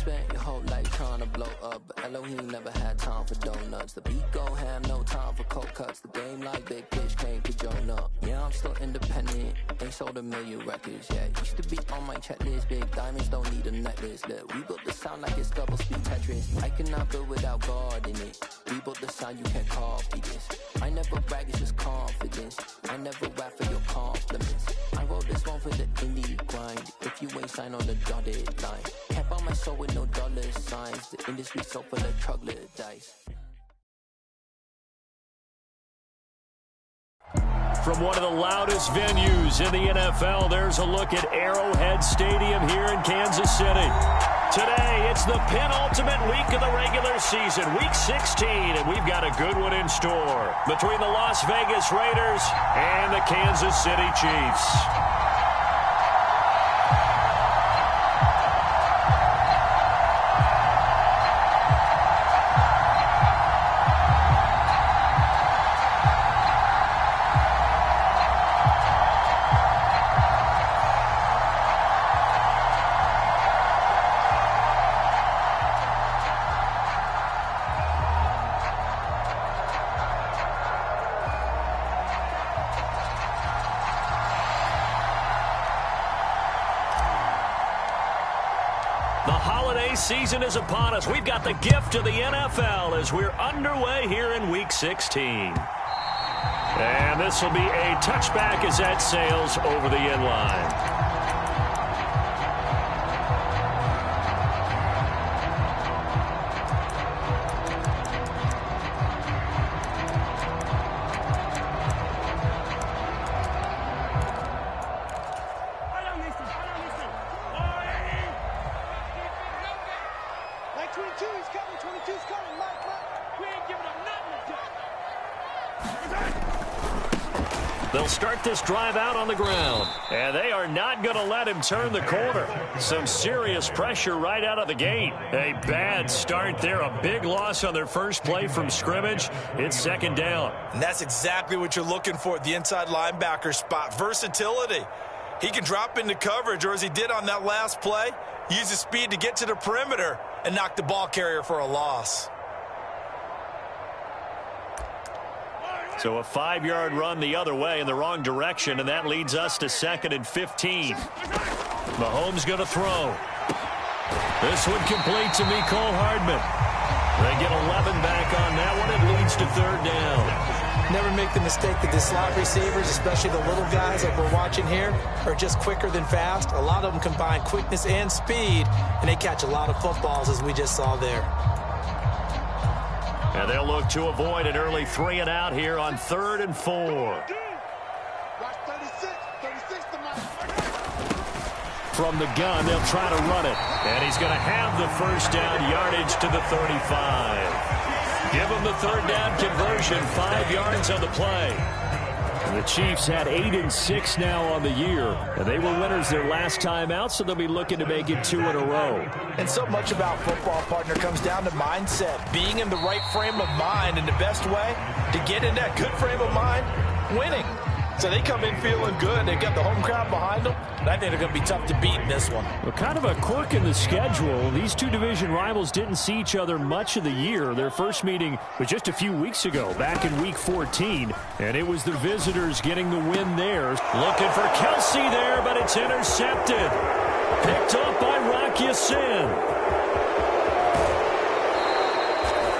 spent your whole life trying to blow up, but Elohim never had time for donuts. The beat go ham, no time for cold cuts. The game like Big Fish came to Jonah. Yeah, I'm still independent, ain't sold a million records yet. Used to be on my checklist, big diamonds don't need a necklace. Look, we built the sound like it's double speed Tetris. I cannot build without God in it. We built the sound, you can't copy this. I never brag, it's just confidence. I never rap for your compliments. I wrote this one for the indie grind. If you ain't signed on the dotted line, can't buy my soul with no dollar signs. The industry so full of troglodytes. From one of the loudest venues in the NFL, there's a look at Arrowhead Stadium here in Kansas City. Today, it's the penultimate week of the regular season, Week 16, and we've got a good one in store between the Las Vegas Raiders and the Kansas City Chiefs. Season is upon us. We've got the gift of the NFL as we're underway here in Week 16. And this will be a touchback as that sails over the end line. They'll start this drive out on the ground, and they are not going to let him turn the corner. Some serious pressure right out of the gate. A bad start there, a big loss on their first play from scrimmage. It's second down. And that's exactly what you're looking for at the inside linebacker spot, versatility. He can drop into coverage, or as he did on that last play, use his speed to get to the perimeter and knock the ball carrier for a loss. So a 5-yard run the other way in the wrong direction, and that leads us to 2nd and 15. Mahomes going to throw. This one complete to Mecole Hardman. They get 11 back on that one. It leads to 3rd down. Never make the mistake that the slot receivers, especially the little guys like we're watching here, are just quicker than fast. A lot of them combine quickness and speed, and they catch a lot of footballs, as we just saw there. And they'll look to avoid an early 3-and-out here on 3rd and 4. From the gun, they'll try to run it. And he's going to have the first down, yardage to the 35. Give him the 3rd down conversion, 5 yards on the play. And the Chiefs had 8-6 now on the year. And they were winners their last time out, so they'll be looking to make it 2 in a row. And so much about football, partner, comes down to mindset. Being in the right frame of mind, and the best way to get in that good frame of mind, winning. So they come in feeling good. They've got the home crowd behind them. And I think they're going to be tough to beat in this one. Well, kind of a quirk in the schedule. These two division rivals didn't see each other much of the year. Their first meeting was just a few weeks ago, back in Week 14. And it was the visitors getting the win there. Looking for Kelsey there, but it's intercepted. Picked up by Rock Ya-Sin.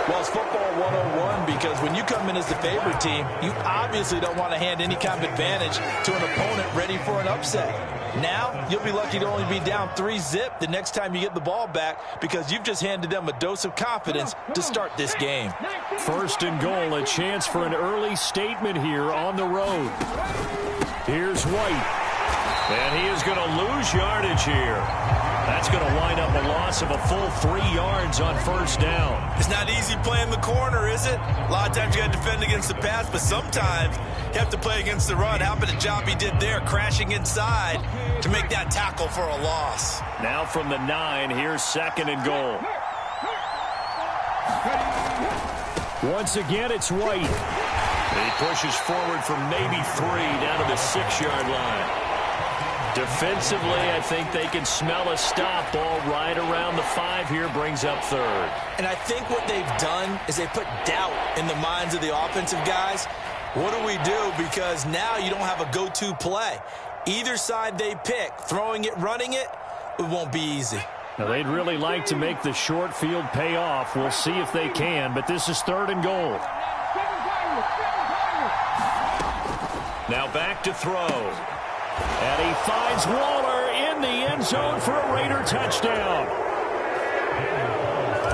Well, it's football 101 because when you come in as the favorite team, you obviously don't want to hand any kind of advantage to an opponent ready for an upset. Now, you'll be lucky to only be down 3-zip the next time you get the ball back because you've just handed them a dose of confidence to start this game. 1st and goal, a chance for an early statement here on the road. Here's White. And he is going to lose yardage here. That's going to wind up a loss of a full 3 yards on 1st down. It's not easy playing the corner, is it? A lot of times you got to defend against the pass, but sometimes you have to play against the run. How about the job he did there, crashing inside to make that tackle for a loss? Now from the 9, here's 2nd and goal. Once again, it's White. He pushes forward from maybe 3 down to the 6-yard line. Defensively, I think they can smell a stop. Ball right around the 5 here, brings up third. And I think what they've done is they put doubt in the minds of the offensive guys. What do we do? Because now you don't have a go-to play. Either side they pick, throwing it, running it, it won't be easy. Now, they'd really like to make the short field pay off. We'll see if they can, but this is 3rd and goal. Now back to throw. And he finds Waller in the end zone for a Raider touchdown.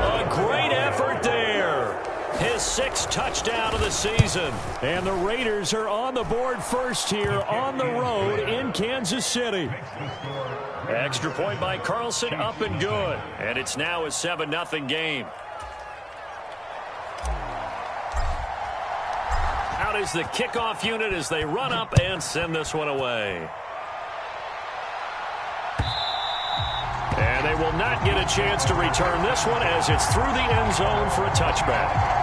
A great effort there. His 6th touchdown of the season. And the Raiders are on the board first here on the road in Kansas City. Extra point by Carlson, up and good. And it's now a 7-0 game. Out is the kickoff unit as they run up and send this one away. And they will not get a chance to return this one as it's through the end zone for a touchback.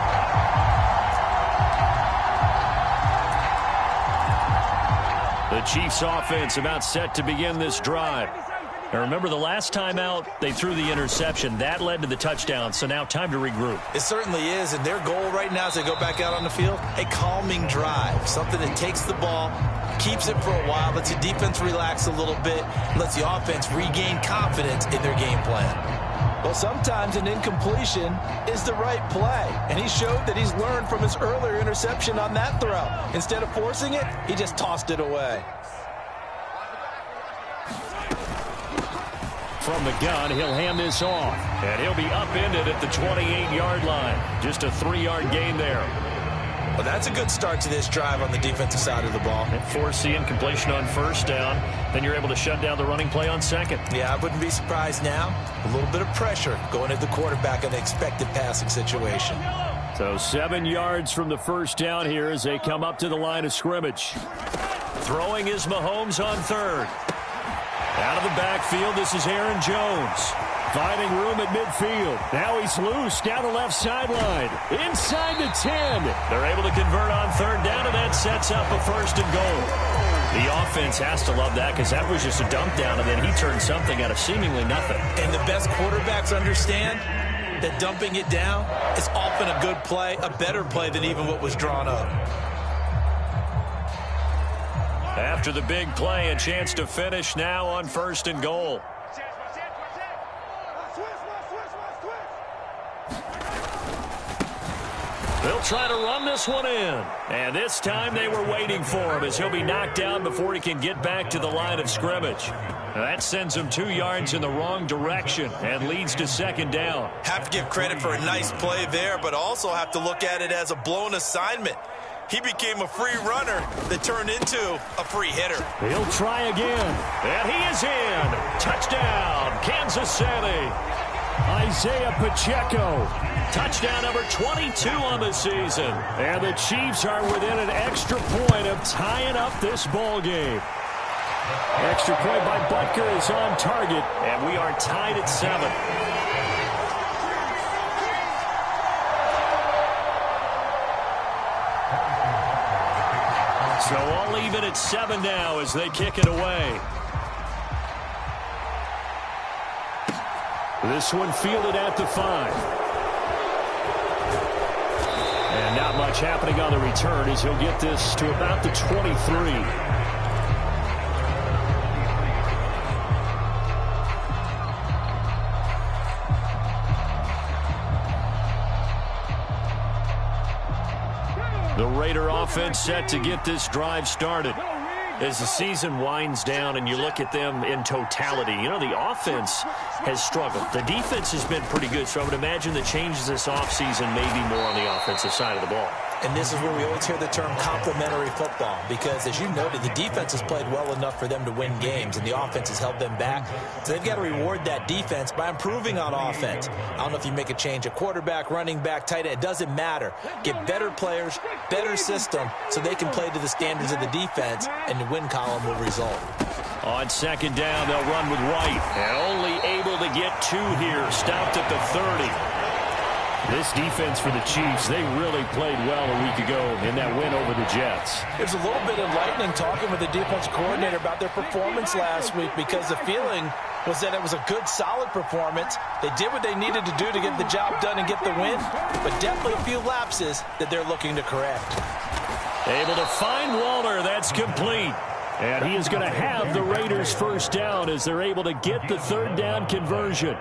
The Chiefs offense about set to begin this drive. And remember, the last time out, they threw the interception. That led to the touchdown, so now time to regroup. It certainly is, and their goal right now as they go back out on the field, a calming drive, something that takes the ball, keeps it for a while, lets the defense relax a little bit, lets the offense regain confidence in their game plan. Well, sometimes an incompletion is the right play, and he showed that he's learned from his earlier interception on that throw. Instead of forcing it, he just tossed it away. From the gun, he'll hand this off, and he'll be upended at the 28-yard line. Just a 3-yard gain there. Well, that's a good start to this drive on the defensive side of the ball. Force the incompletion on 1st down. Then you're able to shut down the running play on 2nd. Yeah, I wouldn't be surprised now. A little bit of pressure going at the quarterback in an expected passing situation. So 7 yards from the 1st down here as they come up to the line of scrimmage. Throwing is Mahomes on 3rd. Out of the backfield, this is Aaron Jones. Finding room at midfield. Now he's loose down the left sideline. Inside the 10. They're able to convert on 3rd down, and that sets up a 1st and goal. The offense has to love that because that was just a dump down, and then he turned something out of seemingly nothing. And the best quarterbacks understand that dumping it down is often a good play, a better play than even what was drawn up. After the big play, a chance to finish now on 1st and goal. They'll try to run this one in. And this time they were waiting for him as he'll be knocked down before he can get back to the line of scrimmage. That sends him 2 yards in the wrong direction and leads to 2nd down. Have to give credit for a nice play there, but also have to look at it as a blown assignment. He became a free runner that turned into a free hitter. He'll try again. And he is in. Touchdown, Kansas City. Isaiah Pacheco. Touchdown number 22 on the season. And the Chiefs are within an extra point of tying up this ball game. Extra point by Butker is on target, and we are tied at 7. So all even at 7 now as they kick it away. This one fielded at the 5. And not much happening on the return as he'll get this to about the 23. The Raider offense set to get this drive started. As the season winds down and you look at them in totality, you know, the offense has struggled. The defense has been pretty good, so I would imagine the changes this offseason may be more on the offensive side of the ball. And this is where we always hear the term complementary football, because as you noted, the defense has played well enough for them to win games, and the offense has held them back. So they've got to reward that defense by improving on offense. I don't know if you make a change at quarterback, running back, tight end. It doesn't matter. Get better players, better system, so they can play to the standards of the defense, and the win column will result. On 2nd down, they'll run with White. And only able to get 2 here. Stopped at the 30. This defense for the Chiefs, they really played well a week ago in that win over the Jets. There's a little bit enlightening talking with the defensive coordinator about their performance last week, because the feeling was that it was a good, solid performance. They did what they needed to do to get the job done and get the win, but definitely a few lapses that they're looking to correct. Able to find Waller. That's complete. And he is going to have the Raiders first down as they're able to get the third down conversion.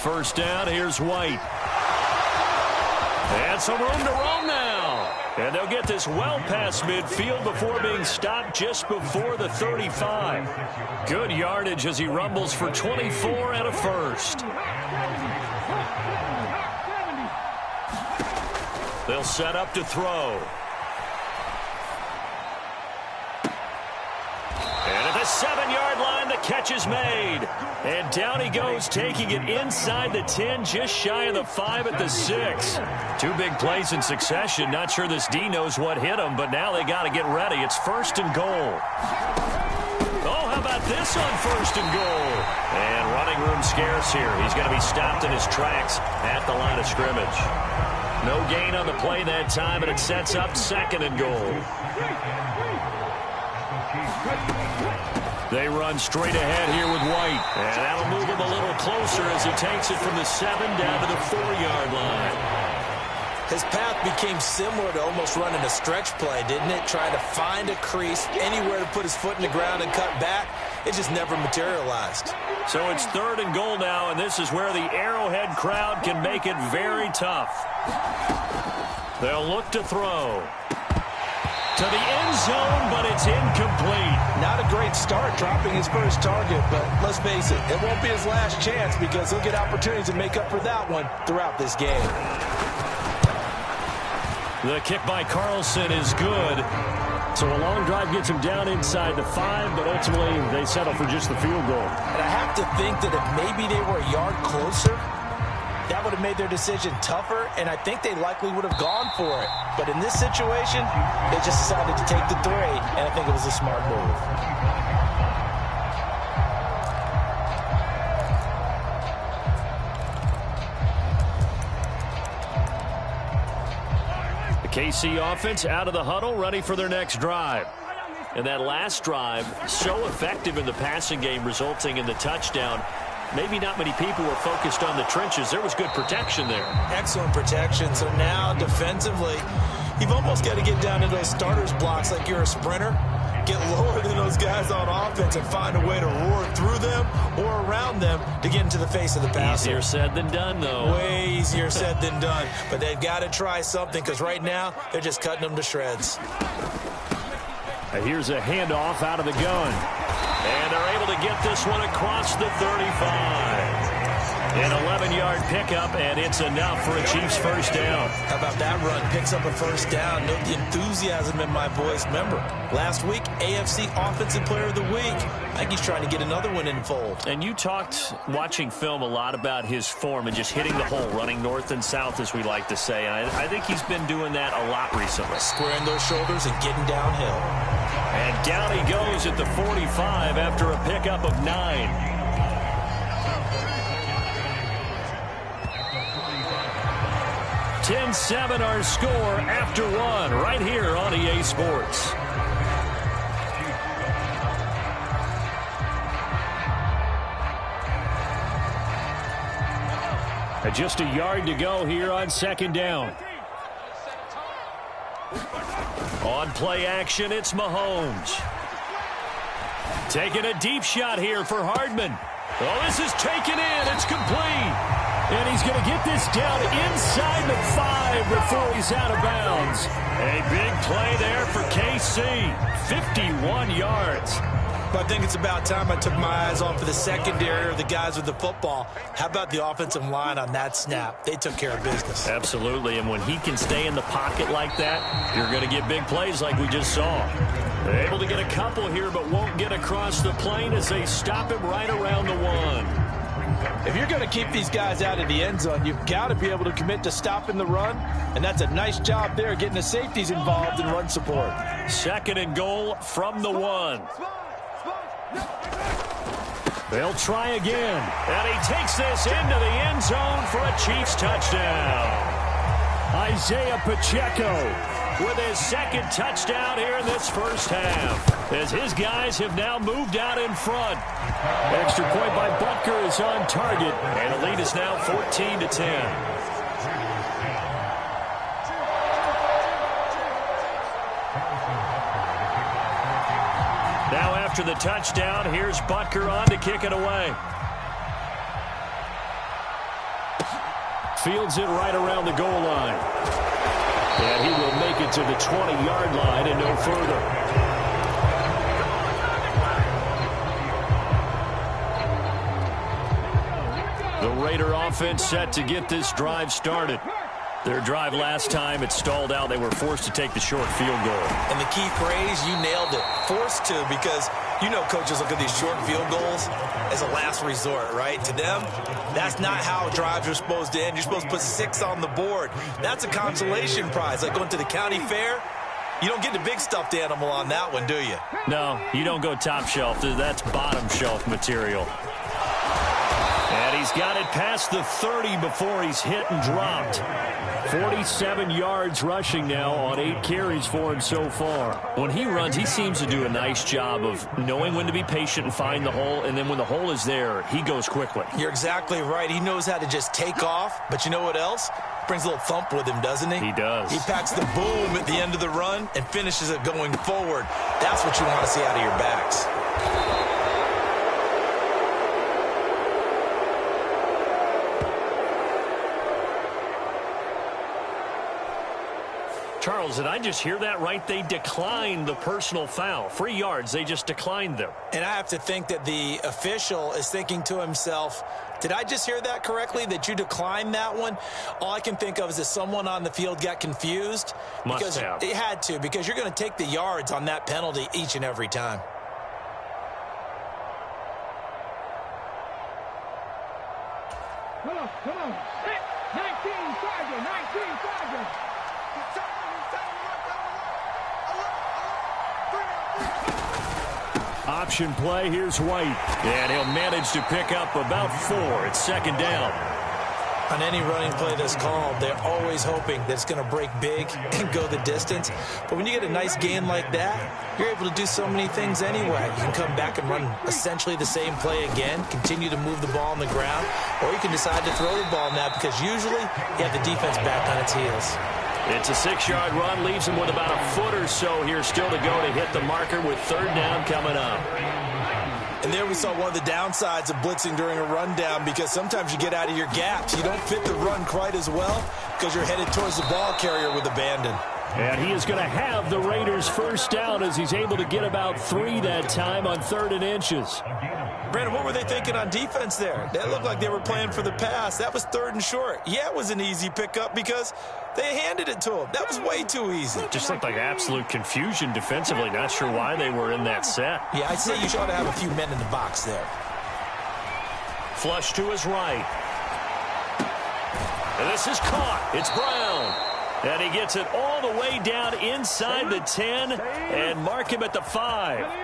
First down, here's White. And some room to roam now. And they'll get this well past midfield before being stopped just before the 35. Good yardage as he rumbles for 24 and a first. They'll set up to throw. And at the 7-yard line, the catch is made. And down he goes, taking it inside the 10, just shy of the 5 at the 6. Two big plays in succession. Not sure this D knows what hit him, but now they got to get ready. It's first and goal. Oh, how about this on first and goal? And running room scarce here. He's going to be stopped in his tracks at the line of scrimmage. No gain on the play that time, and it sets up second and goal. They run straight ahead here with White. And that'll move him a little closer as he takes it from the 7 down to the 4-yard line. His path became similar to almost running a stretch play, didn't it? Trying to find a crease, anywhere to put his foot in the ground and cut back. It just never materialized. So it's third and goal now, and this is where the Arrowhead crowd can make it very tough. They'll look to throw. To the end zone, but it's incomplete. Not a great start dropping his first target, but let's face it, it won't be his last chance because he'll get opportunities to make up for that one throughout this game. The kick by Carlson is good. So a long drive gets him down inside the 5, but ultimately they settle for just the field goal. And I have to think that if maybe they were a yard closer, that would have made their decision tougher, and I think they likely would have gone for it. But in this situation, they just decided to take the 3, and I think it was a smart move. The KC offense out of the huddle, ready for their next drive. And that last drive, so effective in the passing game, resulting in the touchdown. Maybe not many people were focused on the trenches. There was good protection there. Excellent protection. So now defensively, you've almost got to get down to those starters blocks like you're a sprinter. Get lower than those guys on offense and find a way to roar through them or around them to get into the face of the passer. Easier said than done, though. Way easier said than done. But they've got to try something because right now they're just cutting them to shreds. Here's a handoff out of the gun. And they're able to get this one across the 35. An 11-yard pickup, and it's enough for a Chiefs first down. How about that run? Picks up a first down. Note the enthusiasm in my voice. Remember, last week, AFC Offensive Player of the Week. I think he's trying to get another one in the fold. And you talked, watching film, a lot about his form and just hitting the hole, running north and south, as we like to say. And I think he's been doing that a lot recently. Squaring those shoulders and getting downhill. And down he goes at the 45 after a pickup of 9. 10-7 our score after 1 right here on EA Sports. Just a yard to go here on second down. On play action, it's Mahomes. Taking a deep shot here for Hardman. Oh, this is taken in. It's complete. And he's going to get this down inside the 5 before he's out of bounds. A big play there for KC. 51 yards. But I think it's about time I took my eyes off of the secondary or the guys with the football. How about the offensive line on that snap? They took care of business. Absolutely, and when he can stay in the pocket like that, you're going to get big plays like we just saw. They're able to get a couple here, but won't get across the plane as they stop him right around the 1. If you're going to keep these guys out of the end zone, you've got to be able to commit to stopping the run, and that's a nice job there getting the safeties involved in run support. Second and goal from the 1. They'll try again. And he takes this into the end zone for a Chiefs touchdown. Isaiah Pacheco with his second touchdown here in this first half, as his guys have now moved out in front. Extra point by Butker is on target, and the lead is now 14-10. Now after the touchdown, here's Butker on to kick it away. Fields it right around the goal line. And he will make it to the 20-yard line and no further. The Raider offense set to get this drive started. Their drive last time, it stalled out. They were forced to take the short field goal. And the key phrase, you nailed it, forced to, because you know coaches look at these short field goals as a last resort, right? To them, that's not how drives are supposed to end. You're supposed to put 6 on the board. That's a consolation prize, like going to the county fair. You don't get the big stuffed animal on that one, do you? No, you don't go top shelf. That's bottom shelf material. And he's got it past the 30 before he's hit and dropped. 47 yards rushing now on 8 carries for him so far. When he runs, he seems to do a nice job of knowing when to be patient and find the hole, and then when the hole is there, he goes quickly. You're exactly right. He knows how to just take off, but you know what else? Brings a little thump with him, doesn't he? He does. He packs the boom at the end of the run and finishes it going forward. That's what you want to see out of your backs. Charles, did I just hear that right? They declined the personal foul. 3 yards, they just declined them. And I have to think that the official is thinking to himself, did I just hear that correctly, that you declined that one? All I can think of is that someone on the field got confused. Must have. They had to, because you're going to take the yards on that penalty each and every time. Come on. 19 Sergeant. Option play, here's White. And he'll manage to pick up about 4. It's second down. On any running play that's called, they're always hoping that it's going to break big and go the distance. But when you get a nice gain like that, you're able to do so many things anyway. You can come back and run essentially the same play again, continue to move the ball on the ground, or you can decide to throw the ball now because usually you have the defense back on its heels. It's a 6-yard run, leaves him with about a foot or so here still to go to hit the marker with third down coming up. And there we saw one of the downsides of blitzing during a rundown, because sometimes you get out of your gaps. You don't fit the run quite as well because you're headed towards the ball carrier with abandon. And he is going to have the Raiders first down as he's able to get about 3 that time on 3rd and inches. Brandon, what were they thinking on defense there? That looked like they were playing for the pass. That was 3rd and short. Yeah, it was an easy pickup because they handed it to him. That was way too easy. Just looked like absolute confusion defensively. Not sure why they were in that set. Yeah, I'd say you ought to have a few men in the box there. Flush to his right. And this is caught. It's Brown. And he gets it all the way down inside the 10 and mark him at the 5.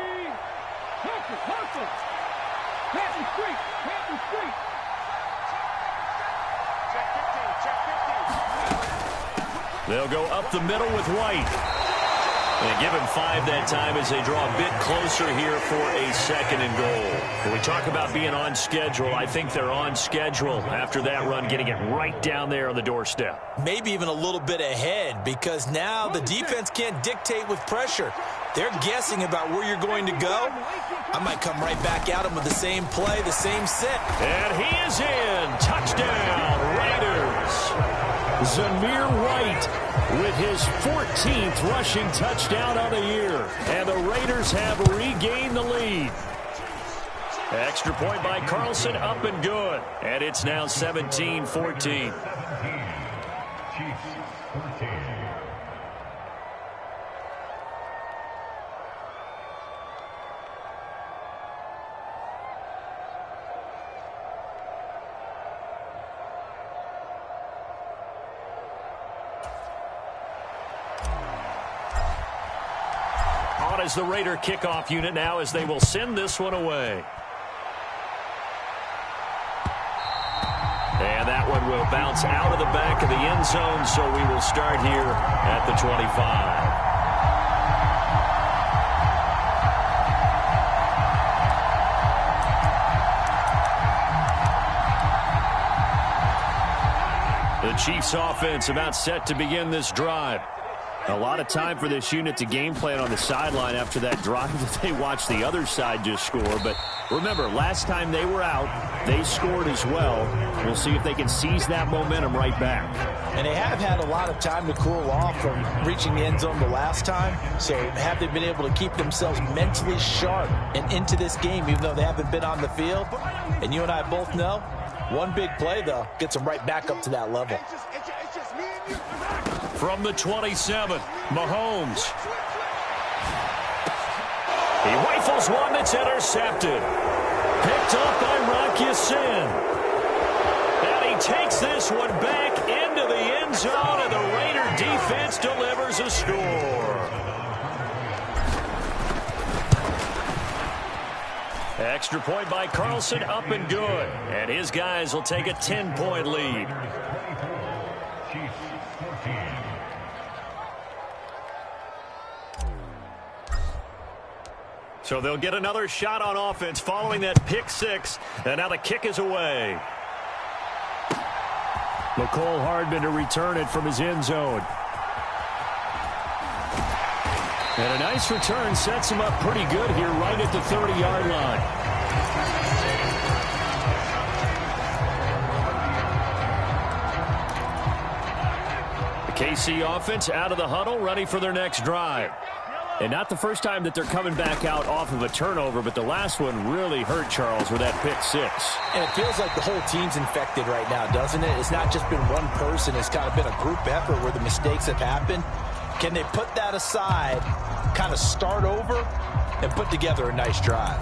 They'll go up the middle with White. And give him 5 that time as they draw a bit closer here for a 2nd and goal. When we talk about being on schedule, I think they're on schedule after that run, getting it right down there on the doorstep. Maybe even a little bit ahead, because now the defense can't dictate with pressure. They're guessing about where you're going to go. I might come right back at him with the same play, the same set. And he is in. Touchdown, Raiders. Zamir White with his 14th rushing touchdown of the year. And the Raiders have regained the lead. Extra point by Carlson, up and good. And it's now 17-14. as the Raider kickoff unit now as they will send this one away. And that one will bounce out of the back of the end zone, so we will start here at the 25. The Chiefs offense about set to begin this drive. A lot of time for this unit to game plan on the sideline after that drive that they watched the other side just score. But remember, last time they were out, they scored as well. We'll see if they can seize that momentum right back. And they have had a lot of time to cool off from reaching the end zone the last time. So have they been able to keep themselves mentally sharp and into this game, even though they haven't been on the field? And you and I both know, one big play, though, gets them right back up to that level. From the 27, Mahomes. He rifles one that's intercepted. Picked up by Rocky Sin. And he takes this one back into the end zone, and the Raider defense delivers a score. Extra point by Carlson, up and good. And his guys will take a 10-point lead. So they'll get another shot on offense following that pick six. And now the kick is away. Mecole Hardman to return it from his end zone. And a nice return sets him up pretty good here right at the 30-yard line. The KC offense out of the huddle, ready for their next drive. And not the first time that they're coming back out off of a turnover, but the last one really hurt Charles with that pick six. And it feels like the whole team's infected right now, doesn't it? It's not just been one person. It's kind of been a group effort where the mistakes have happened. Can they put that aside, kind of start over, and put together a nice drive?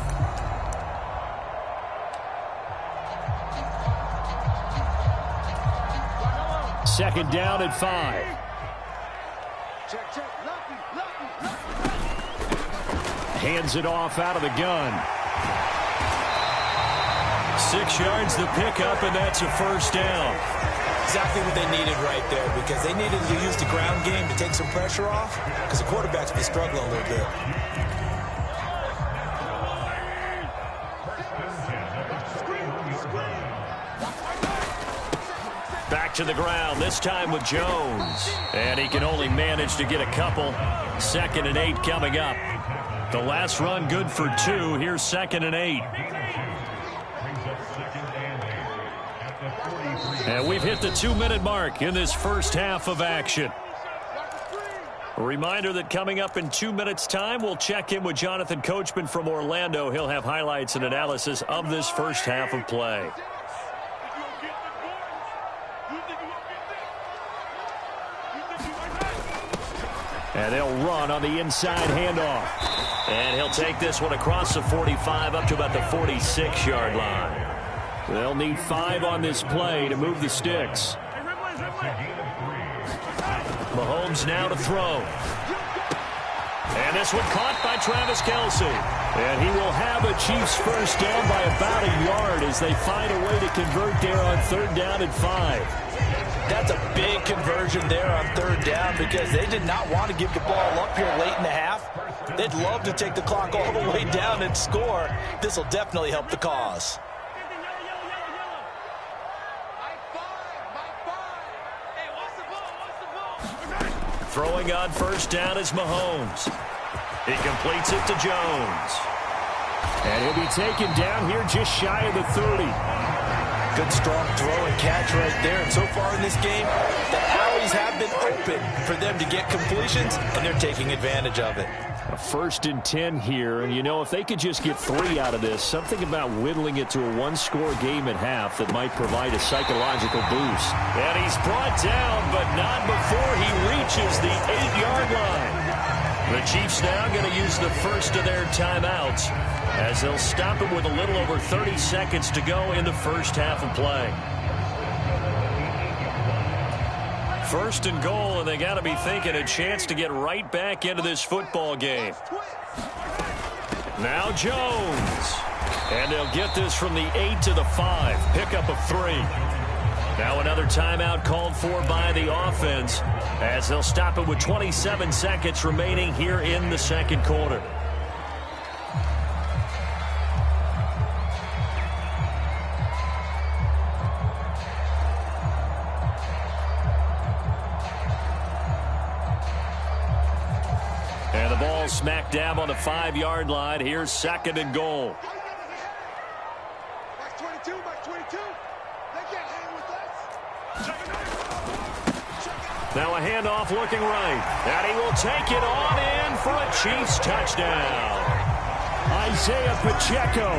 Second down at 5. Hands it off out of the gun. 6 yards the pickup, and that's a first down. Exactly what they needed right there, because they needed to use the ground game to take some pressure off, because the quarterback's been struggling a little bit. Back to the ground, this time with Jones. And he can only manage to get a couple. 2nd and 8 coming up. The last run good for 2. Here's 2nd and 8. And we've hit the 2-minute mark in this first half of action. A reminder that coming up in 2 minutes' time, we'll check in with Jonathan Coachman from Orlando. He'll have highlights and analysis of this first half of play. And they'll run on the inside handoff. And he'll take this one across the 45 up to about the 46-yard line. They'll need 5 on this play to move the sticks. Mahomes now to throw. And this one caught by Travis Kelce. And he will have a Chiefs first down by about a yard as they find a way to convert there on 3rd down and 5. That's a big conversion there on 3rd down because they did not want to give the ball up here late in the half. They'd love to take the clock all the way down and score. This will definitely help the cause. Throwing on 1st down is Mahomes. He completes it to Jones. And he'll be taken down here just shy of the 30. Good strong throw and catch right there. And so far in this game, the alleys have been open for them to get completions, and they're taking advantage of it. A 1st and 10 here, and you know, if they could just get 3 out of this, something about whittling it to a 1-score game at half that might provide a psychological boost. And he's brought down, but not before he reaches the 8-yard line. The Chiefs now going to use the first of their timeouts as they'll stop him with a little over 30 seconds to go in the first half of play. First and goal, and they got to be thinking a chance to get right back into this football game. Now Jones. And they'll get this from the 8 to the 5. Pickup of 3. Now another timeout called for by the offense as they'll stop it with 27 seconds remaining here in the second quarter. And the ball smack dab on the 5-yard line. Here's second and goal. Now a handoff looking right. And he will take it on in for a Chiefs touchdown. Isaiah Pacheco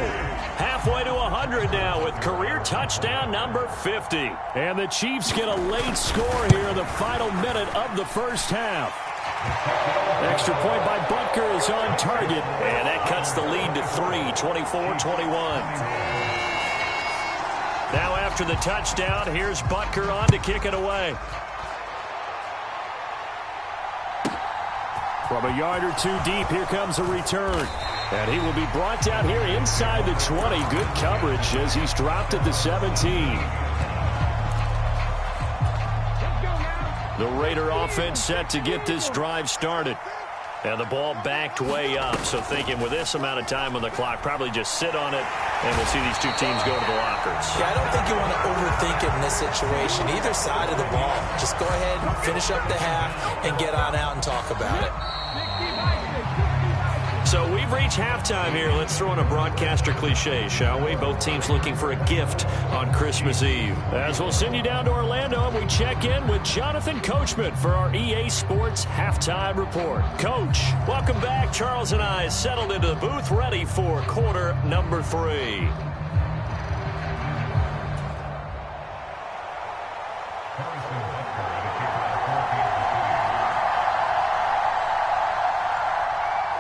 halfway to 100 now with career touchdown number 50. And the Chiefs get a late score here in the final minute of the first half. Extra point by Butker is on target. And that cuts the lead to 3, 24-21. Now after the touchdown, here's Butker on to kick it away. From a yard or two deep, here comes a return. And he will be brought down here inside the 20. Good coverage as he's dropped at the 17. The Raider offense set to get this drive started. And the ball backed way up. So thinking with this amount of time on the clock, probably just sit on it, and we'll see these two teams go to the lockers. Yeah, I don't think you want to overthink it in this situation. Either side of the ball. Just go ahead, finish up the half, and get on out and talk about it. So we've reached halftime here. Let's throw in a broadcaster cliche, shall we? Both teams looking for a gift on Christmas Eve. As we'll send you down to Orlando, and we check in with Jonathan Coachman for our EA Sports Halftime Report. Coach, welcome back. Charles and I settled into the booth, ready for quarter number 3.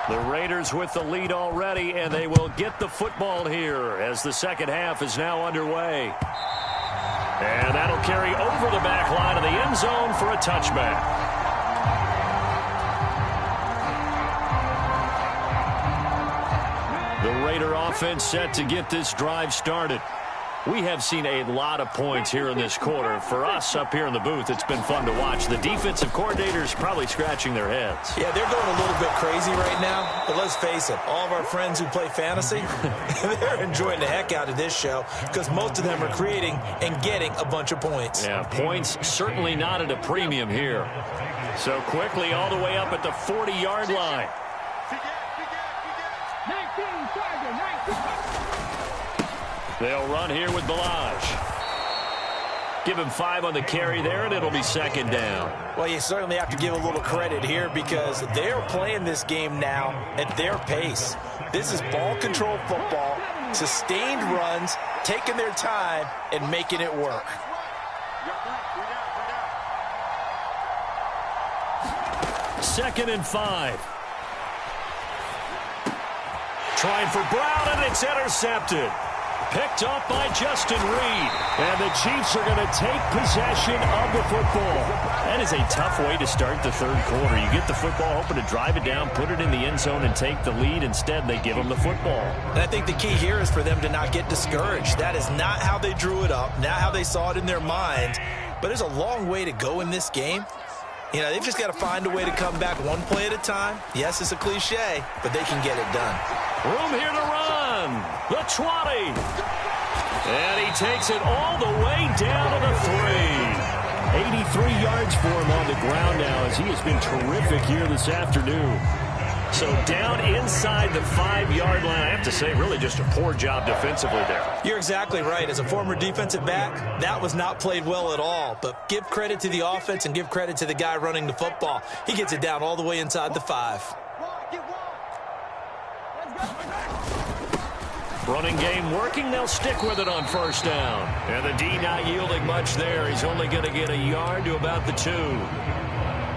The Raiders with the lead already, and they will get the football here as the second half is now underway. And that'll carry over the back line of the end zone for a touchback. The Raider offense set to get this drive started. We have seen a lot of points here in this quarter. For us up here in the booth, it's been fun to watch. The defensive coordinators probably scratching their heads. Yeah, they're going a little bit crazy right now. But let's face it, all of our friends who play fantasy, they're enjoying the heck out of this show because most of them are creating and getting a bunch of points. Yeah, points certainly not at a premium here. So quickly all the way up at the 40-yard line. 19, Tiger, 19. They'll run here with Balaj. Give him 5 on the carry there, and it'll be second down. Well, you certainly have to give a little credit here because they're playing this game now at their pace. This is ball control football, sustained runs, taking their time, and making it work. Second and 5. Trying for Brown, and it's intercepted. Picked off by Justin Reed. And the Chiefs are going to take possession of the football. That is a tough way to start the third quarter. You get the football, hoping to drive it down, put it in the end zone, and take the lead. Instead, they give them the football. And I think the key here is for them to not get discouraged. That is not how they drew it up, not how they saw it in their mind. But there's a long way to go in this game. You know, they've just got to find a way to come back one play at a time. Yes, it's a cliche, but they can get it done. Room here to run. The 20. And he takes it all the way down to the 3. 83 yards for him on the ground now as he has been terrific here this afternoon. So down inside the 5-yard line, I have to say, really just a poor job defensively there. You're exactly right. As a former defensive back, that was not played well at all. But give credit to the offense and give credit to the guy running the football. He gets it down all the way inside the 5. Running game working. They'll stick with it on first down. And the D not yielding much there. He's only going to get a yard to about the 2.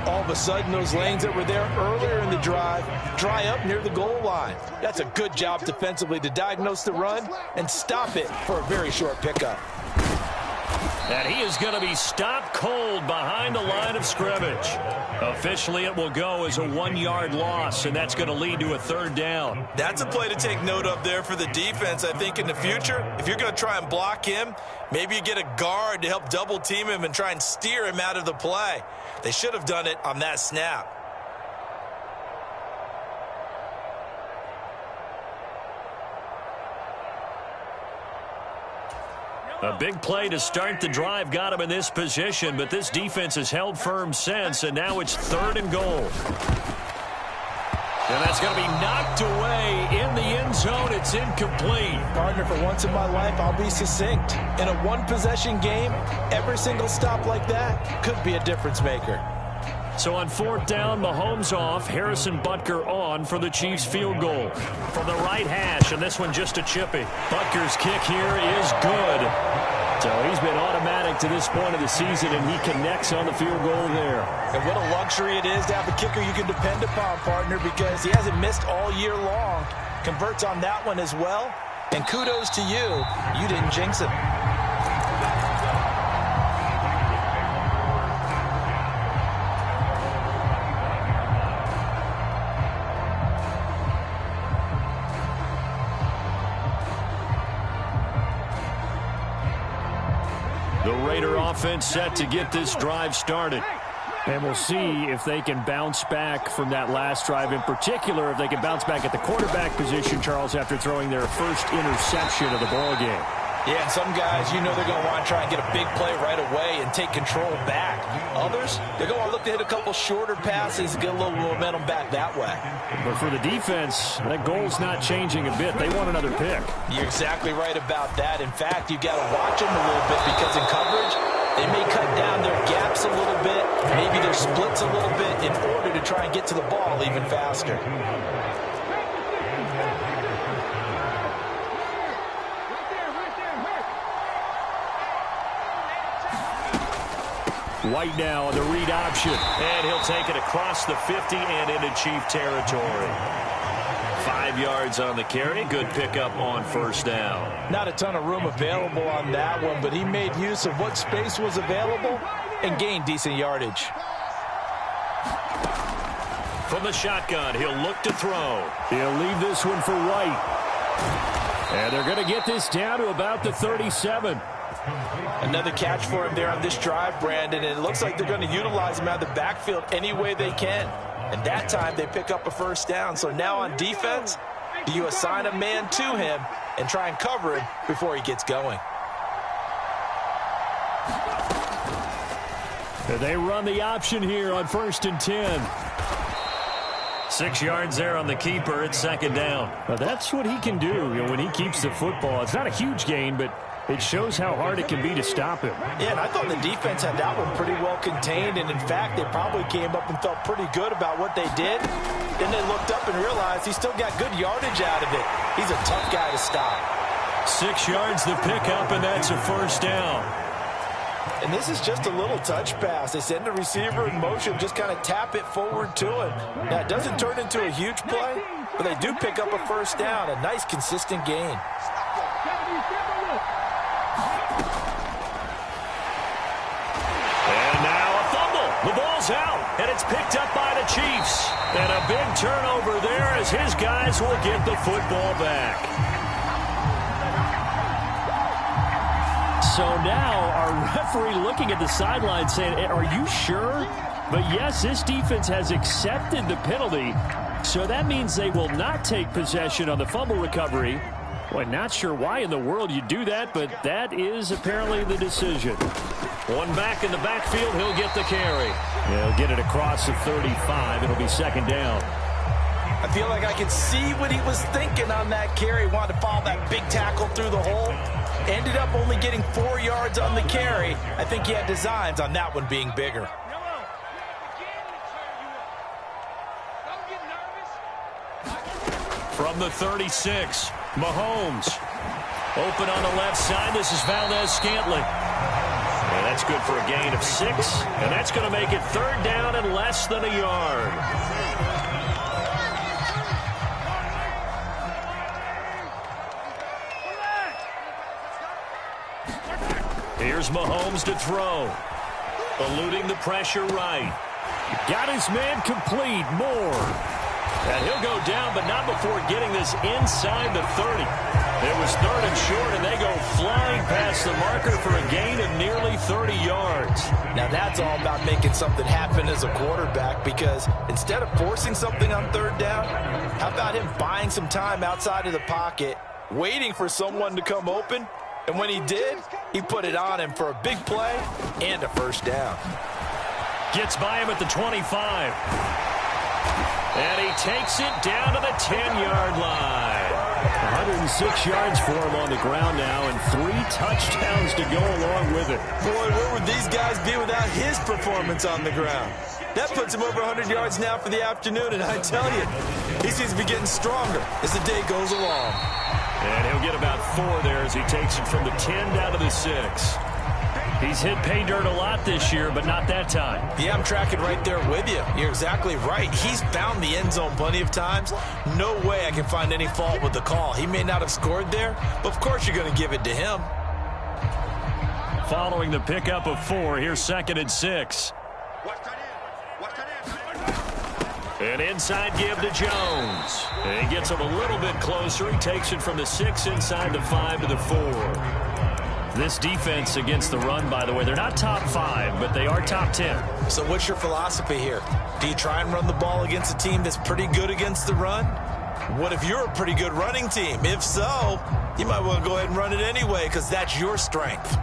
All of a sudden, those lanes that were there earlier in the drive dry up near the goal line. That's a good job defensively to diagnose the run and stop it for a very short pickup. And he is going to be stopped cold behind the line of scrimmage. Officially, it will go as a 1-yard loss, and that's going to lead to a 3rd down. That's a play to take note of there for the defense, I think, in the future. If you're going to try and block him, maybe you get a guard to help double team him and try and steer him out of the play. They should have done it on that snap. A big play to start the drive got him in this position, but this defense has held firm since, and now it's 3rd and goal. And that's going to be knocked away in the end zone. It's incomplete. Partner, for once in my life, I'll be succinct. In a one-possession game, every single stop like that could be a difference maker. So on 4th down, Mahomes off, Harrison Butker on for the Chiefs field goal. From the right hash, and this one just a chippy. Butker's kick here is good. So he's been automatic to this point of the season, and he connects on the field goal there. And what a luxury it is to have a kicker you can depend upon, partner, because he hasn't missed all year long. Converts on that one as well. And kudos to you. You didn't jinx him. The Raider offense set to get this drive started. And we'll see if they can bounce back from that last drive. In particular, if they can bounce back at the quarterback position, Charles, after throwing their first interception of the ballgame. Yeah, and some guys, you know they're going to want to try and get a big play right away and take control back. Others, they're going to look to hit a couple shorter passes and get a little momentum back that way. But for the defense, that goal's not changing a bit. They want another pick. You're exactly right about that. In fact, you've got to watch them a little bit because in coverage, they may cut down their gaps a little bit, maybe their splits a little bit in order to try and get to the ball even faster. White now on the read option. And he'll take it across the 50 and into Chief territory. 5 yards on the carry. Good pickup on 1st down. Not a ton of room available on that one, but he made use of what space was available and gained decent yardage. From the shotgun, he'll look to throw. He'll leave this one for White. And they're going to get this down to about the 37. Another catch for him there on this drive, Brandon, and it looks like they're going to utilize him out of the backfield any way they can. And that time they pick up a 1st down. So now on defense, do you assign a man to him and try and cover him before he gets going? They run the option here on 1st and 10. 6 yards there on the keeper. It's 2nd down. Now that's what he can do, when he keeps the football. It's not a huge gain, but it shows how hard it can be to stop him. Yeah, and I thought the defense had that one pretty well contained, and in fact, they probably came up and felt pretty good about what they did. Then they looked up and realized he still got good yardage out of it. He's a tough guy to stop. 6 yards the pickup, and that's a 1st down. And this is just a little touch pass. They send the receiver in motion, just kind of tap it forward to him. Now, it doesn't turn into a huge play, but they do pick up a 1st down, a nice, consistent gain. The ball's out, and it's picked up by the Chiefs. And a big turnover there as his guys will get the football back. So now our referee looking at the sideline saying, are you sure? But yes, this defense has accepted the penalty. So that means they will not take possession on the fumble recovery. Well, not sure why in the world you do that, but that is apparently the decision. One back in the backfield, he'll get the carry. He'll get it across the 35. It'll be 2nd down. I feel like I could see what he was thinking on that carry. Wanted to follow that big tackle through the hole. Ended up only getting 4 yards on the carry. I think he had designs on that one being bigger. From the 36, Mahomes. Open on the left side. This is Valdez-Scantling. And that's good for a gain of 6. And that's going to make it 3rd down and less than a yard. Here's Mahomes to throw. Eluding the pressure right. Got his man complete. Moore. And he'll go down, but not before getting this inside the 30. It was 3rd and short, and they go flying past the marker for a gain of nearly 30 yards. Now that's all about making something happen as a quarterback, because instead of forcing something on 3rd down, how about him buying some time outside of the pocket, waiting for someone to come open, and when he did, he put it on him for a big play and a 1st down. Gets by him at the 25. And he takes it down to the 10-yard line. 106 yards for him on the ground now, and 3 touchdowns to go along with it. Boy, where would these guys be without his performance on the ground? That puts him over 100 yards now for the afternoon, and I tell you, he seems to be getting stronger as the day goes along. And he'll get about 4 there as he takes it from the 10 down to the 6. He's hit pay dirt a lot this year, but not that time. Yeah, I'm tracking right there with you. You're exactly right. He's found the end zone plenty of times. No way I can find any fault with the call. He may not have scored there, but of course you're going to give it to him. Following the pickup of 4, here's 2nd and 6. An inside give to Jones. And he gets him a little bit closer. He takes it from the 6 inside the 5 to the 4. This defense against the run, by the way, they're not top 5, but they are top 10. So what's your philosophy here? Do you try and run the ball against a team that's pretty good against the run? What if you're a pretty good running team? If so, you might want to go ahead and run it anyway, because that's your strength.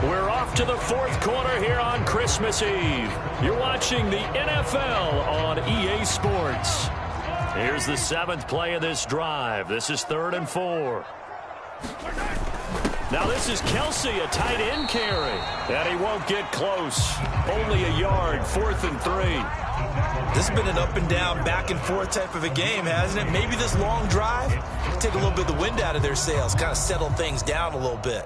We're off to the 4th quarter here on Christmas Eve. You're watching the NFL on EA Sports. Here's the 7th play of this drive. This is 3rd and 4. Now this is Kelsey, a tight end carry. And he won't get close. Only a yard, 4th and 3. This has been an up and down, back and forth type of a game, hasn't it? Maybe this long drive will take a little bit of the wind out of their sails, kind of settle things down a little bit.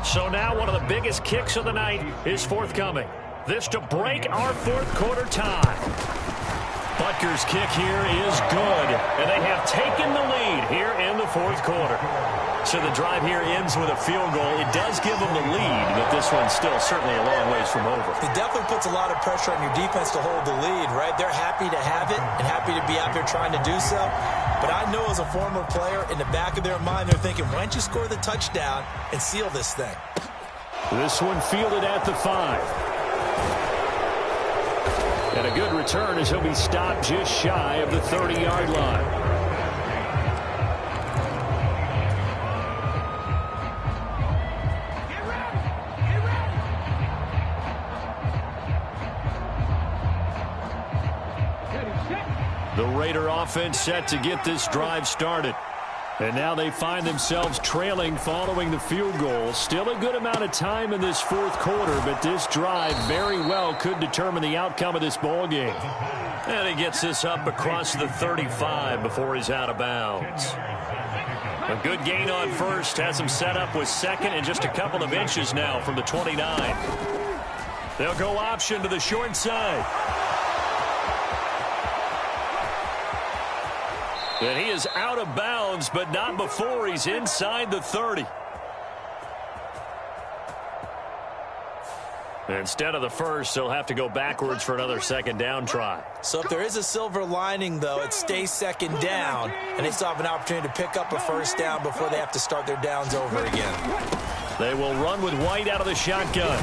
So now one of the biggest kicks of the night is forthcoming. This to break our 4th quarter tie. Butker's kick here is good, and they have taken the lead here in the 4th quarter. So the drive here ends with a field goal. It does give them the lead, but this one's still certainly a long ways from over. It definitely puts a lot of pressure on your defense to hold the lead, right? They're happy to have it and happy to be out there trying to do so. But I know as a former player, in the back of their mind, they're thinking, why don't you score the touchdown and seal this thing? This one fielded at the 5. And a good return as he'll be stopped just shy of the 30-yard line. The Raider offense set to get this drive started. And now they find themselves trailing following the field goal. Still a good amount of time in this 4th quarter, but this drive very well could determine the outcome of this ball game. And he gets this up across the 35 before he's out of bounds. A good gain on 1st has him set up with 2nd and just a couple of inches now from the 29. They'll go option to the short side. And he is out of bounds, but not before he's inside the 30. Instead of the 1st, they'll have to go backwards for another 2nd down try. So if there is a silver lining, though, it stays 2nd down, and they still have an opportunity to pick up a 1st down before they have to start their downs over again. They will run with White out of the shotgun.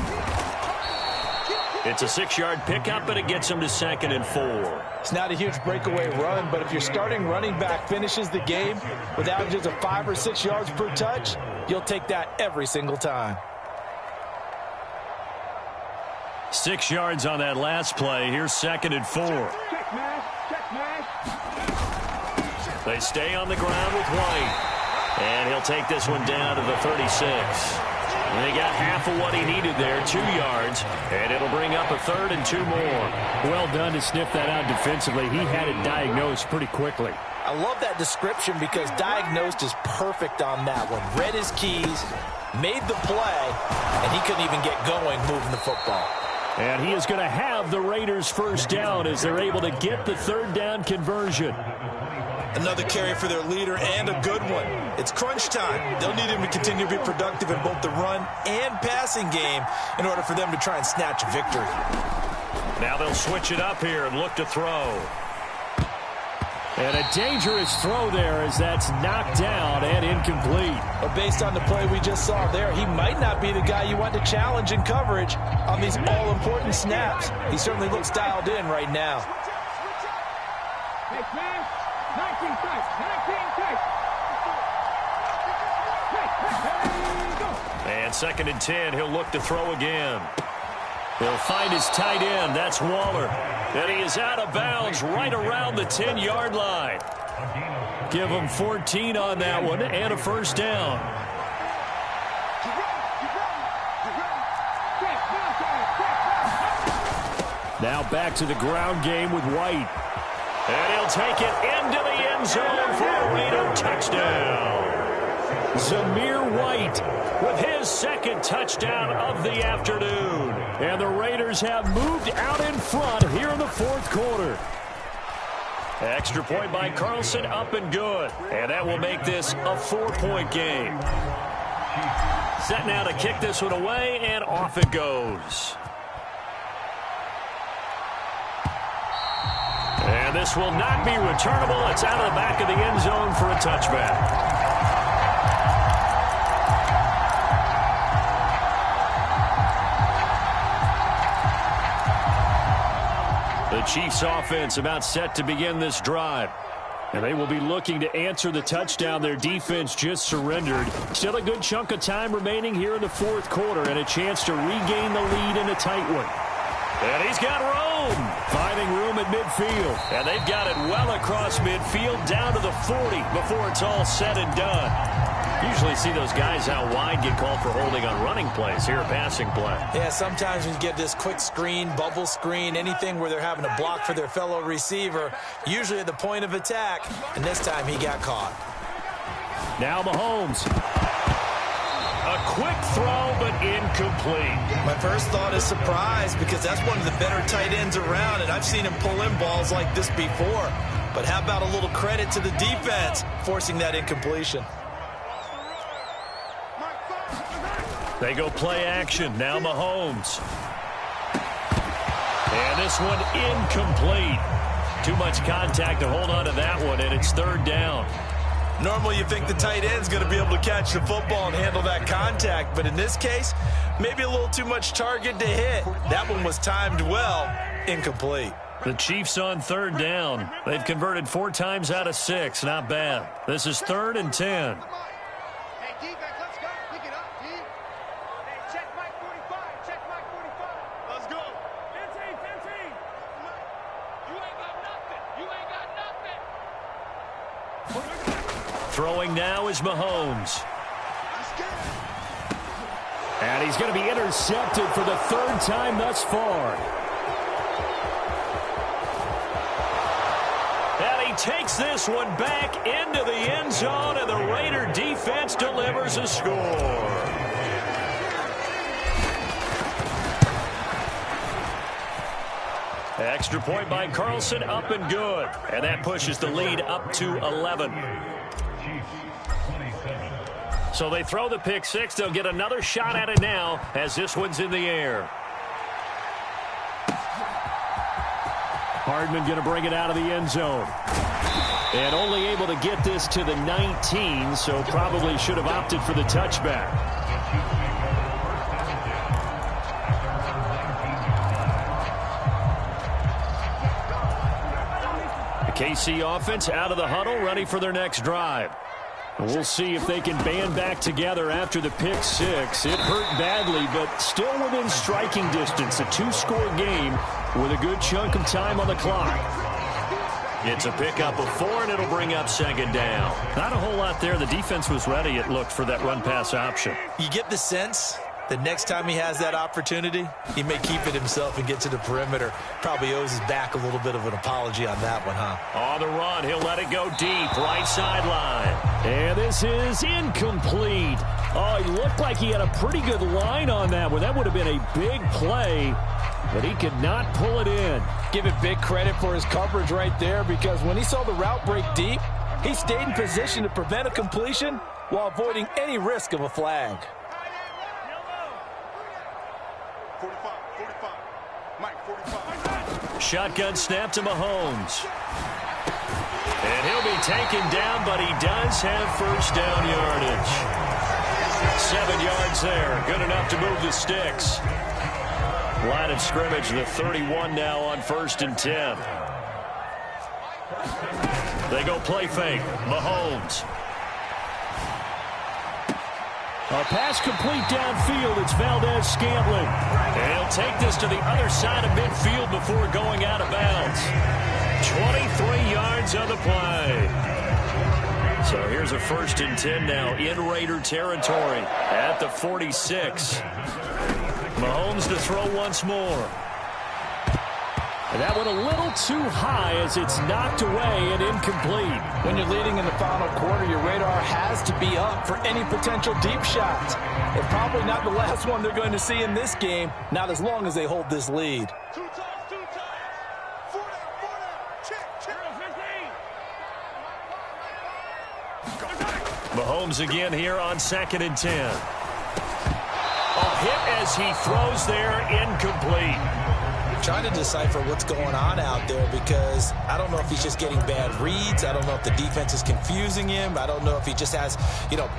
It's a 6-yard pickup, but it gets them to 2nd and 4. It's not a huge breakaway run, but if your starting running back finishes the game with averages of 5 or 6 yards per touch, you'll take that every single time. 6 yards on that last play. Here's 2nd and 4. They stay on the ground with White. And he'll take this one down to the 36. And they got half of what he needed there, 2 yards, and it'll bring up a 3rd and 2 more. Well done to sniff that out defensively. He had it diagnosed pretty quickly. I love that description because diagnosed is perfect on that one. Read his keys, made the play, and he couldn't even get going moving the football. And he is going to have the Raiders first down as they're able to get the third down conversion. Another carry for their leader and a good one. It's crunch time. They'll need him to continue to be productive in both the run and passing game in order for them to try and snatch a victory. Now they'll switch it up here and look to throw. And a dangerous throw there as that's knocked down and incomplete. But based on the play we just saw there, he might not be the guy you want to challenge in coverage on these all-important snaps. He certainly looks dialed in right now. Hey, man. 19 strikes. 19 strikes. And 2nd and 10, he'll look to throw again. He'll find his tight end. That's Waller. And he is out of bounds right around the 10-yard line. Give him 14 on that one and a first down. Now back to the ground game with White. And he'll take it into the end zone for a Raider touchdown. Zamir White with his 2nd touchdown of the afternoon. And the Raiders have moved out in front here in the 4th quarter. Extra point by Carlson, up and good. And that will make this a 4-point game. Set now to kick this one away, and off it goes. And this will not be returnable. It's out of the back of the end zone for a touchback. The Chiefs offense about set to begin this drive. And they will be looking to answer the touchdown their defense just surrendered. Still a good chunk of time remaining here in the 4th quarter and a chance to regain the lead in a tight one. And he's got room. Finding room at midfield. And they've got it well across midfield down to the 40 before it's all said and done. Usually see those guys out wide get called for holding on running plays. Here a passing play. Yeah, sometimes when you get this quick screen, bubble screen, anything where they're having to block for their fellow receiver, usually at the point of attack, and this time he got caught. Now Mahomes. A quick throw, but incomplete. My first thought is surprise because that's one of the better tight ends around, and I've seen him pull in balls like this before. But how about a little credit to the defense forcing that incompletion? They go play action. Now Mahomes. And this one incomplete. Too much contact to hold on to that one, and it's 3rd down. Normally you think the tight end's going to be able to catch the football and handle that contact, but in this case, maybe a little too much target to hit. That one was timed well, incomplete. The Chiefs on 3rd down. They've converted 4 times out of 6. Not bad. This is 3rd and 10. Hey, defense, let's go. Pick it up, D. Hey, check Mike 45. Check Mike 45. Let's go. 15. You ain't got nothing. You ain't got nothing. Throwing now is Mahomes. And he's going to be intercepted for the 3rd time thus far. And he takes this one back into the end zone, and the Raider defense delivers a score. Extra point by Carlson, up and good. And that pushes the lead up to 11. So they throw the pick 6. They'll get another shot at it now as this one's in the air. Hardman going to bring it out of the end zone. And only able to get this to the 19, so probably should have opted for the touchback. The KC offense out of the huddle, ready for their next drive. We'll see if they can band back together after the pick 6. It hurt badly, but still within striking distance. A 2-score game with a good chunk of time on the clock. It's a pickup of 4, and it'll bring up 2nd down. Not a whole lot there. The defense was ready, it looked, for that run-pass option. You get the sense The next time he has that opportunity, he may keep it himself and get to the perimeter. Probably owes his back a little bit of an apology on that one, huh? On the run, he'll let it go deep, right sideline. And this is incomplete. Oh, he looked like he had a pretty good line on that one. That would have been a big play, but he could not pull it in. Give it big credit for his coverage right there, because when he saw the route break deep, he stayed in position to prevent a completion while avoiding any risk of a flag. 45. Mike, 45. Shotgun snap to Mahomes. And he'll be taken down, but he does have first down yardage. 7 yards there. Good enough to move the sticks. Line of scrimmage, the 31 now on 1st and 10. They go play fake. Mahomes. A pass complete downfield. It's Valdez-Scantling. And he'll take this to the other side of midfield before going out of bounds. 23 yards on the play. So here's a 1st and 10 now in Raider territory at the 46. Mahomes to throw once more. And that one a little too high as it's knocked away and incomplete. When you're leading in the final quarter, your radar has to be up for any potential deep shots. And probably not the last one they're going to see in this game, not as long as they hold this lead. 2 times. 4 down. Check. 15. Mahomes again here on 2nd and 10. A hit as he throws there, incomplete. Trying to decipher what's going on out there, because I don't know if he's just getting bad reads. I don't know if the defense is confusing him. I don't know if he just has,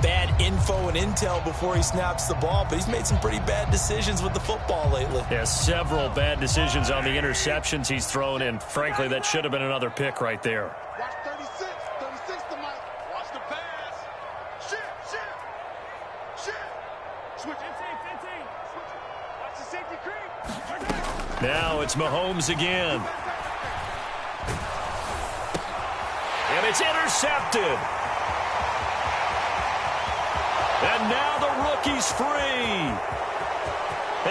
bad info and intel before he snaps the ball. But he's made some pretty bad decisions with the football lately. Yeah, several bad decisions on the interceptions he's thrown, and frankly, that should have been another pick right there. Watch 36. 36 to Mike. Watch the pass. Shit. Switch. 15. Watch the safety creep. Now it's Mahomes again. And it's intercepted. And now the rookie's free.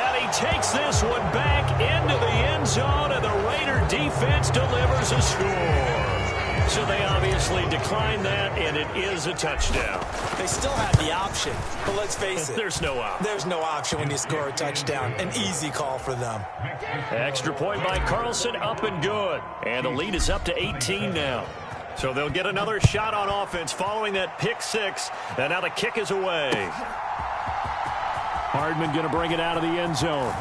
And he takes this one back into the end zone, and the Raider defense delivers a score. So they obviously declined that, and it is a touchdown. They still have the option, but let's face it. There's no option. There's no option when you score a touchdown. An easy call for them. Extra point by Carlson, up and good. And the lead is up to 18 now. So they'll get another shot on offense following that pick 6. And now the kick is away. Hardman going to bring it out of the end zone.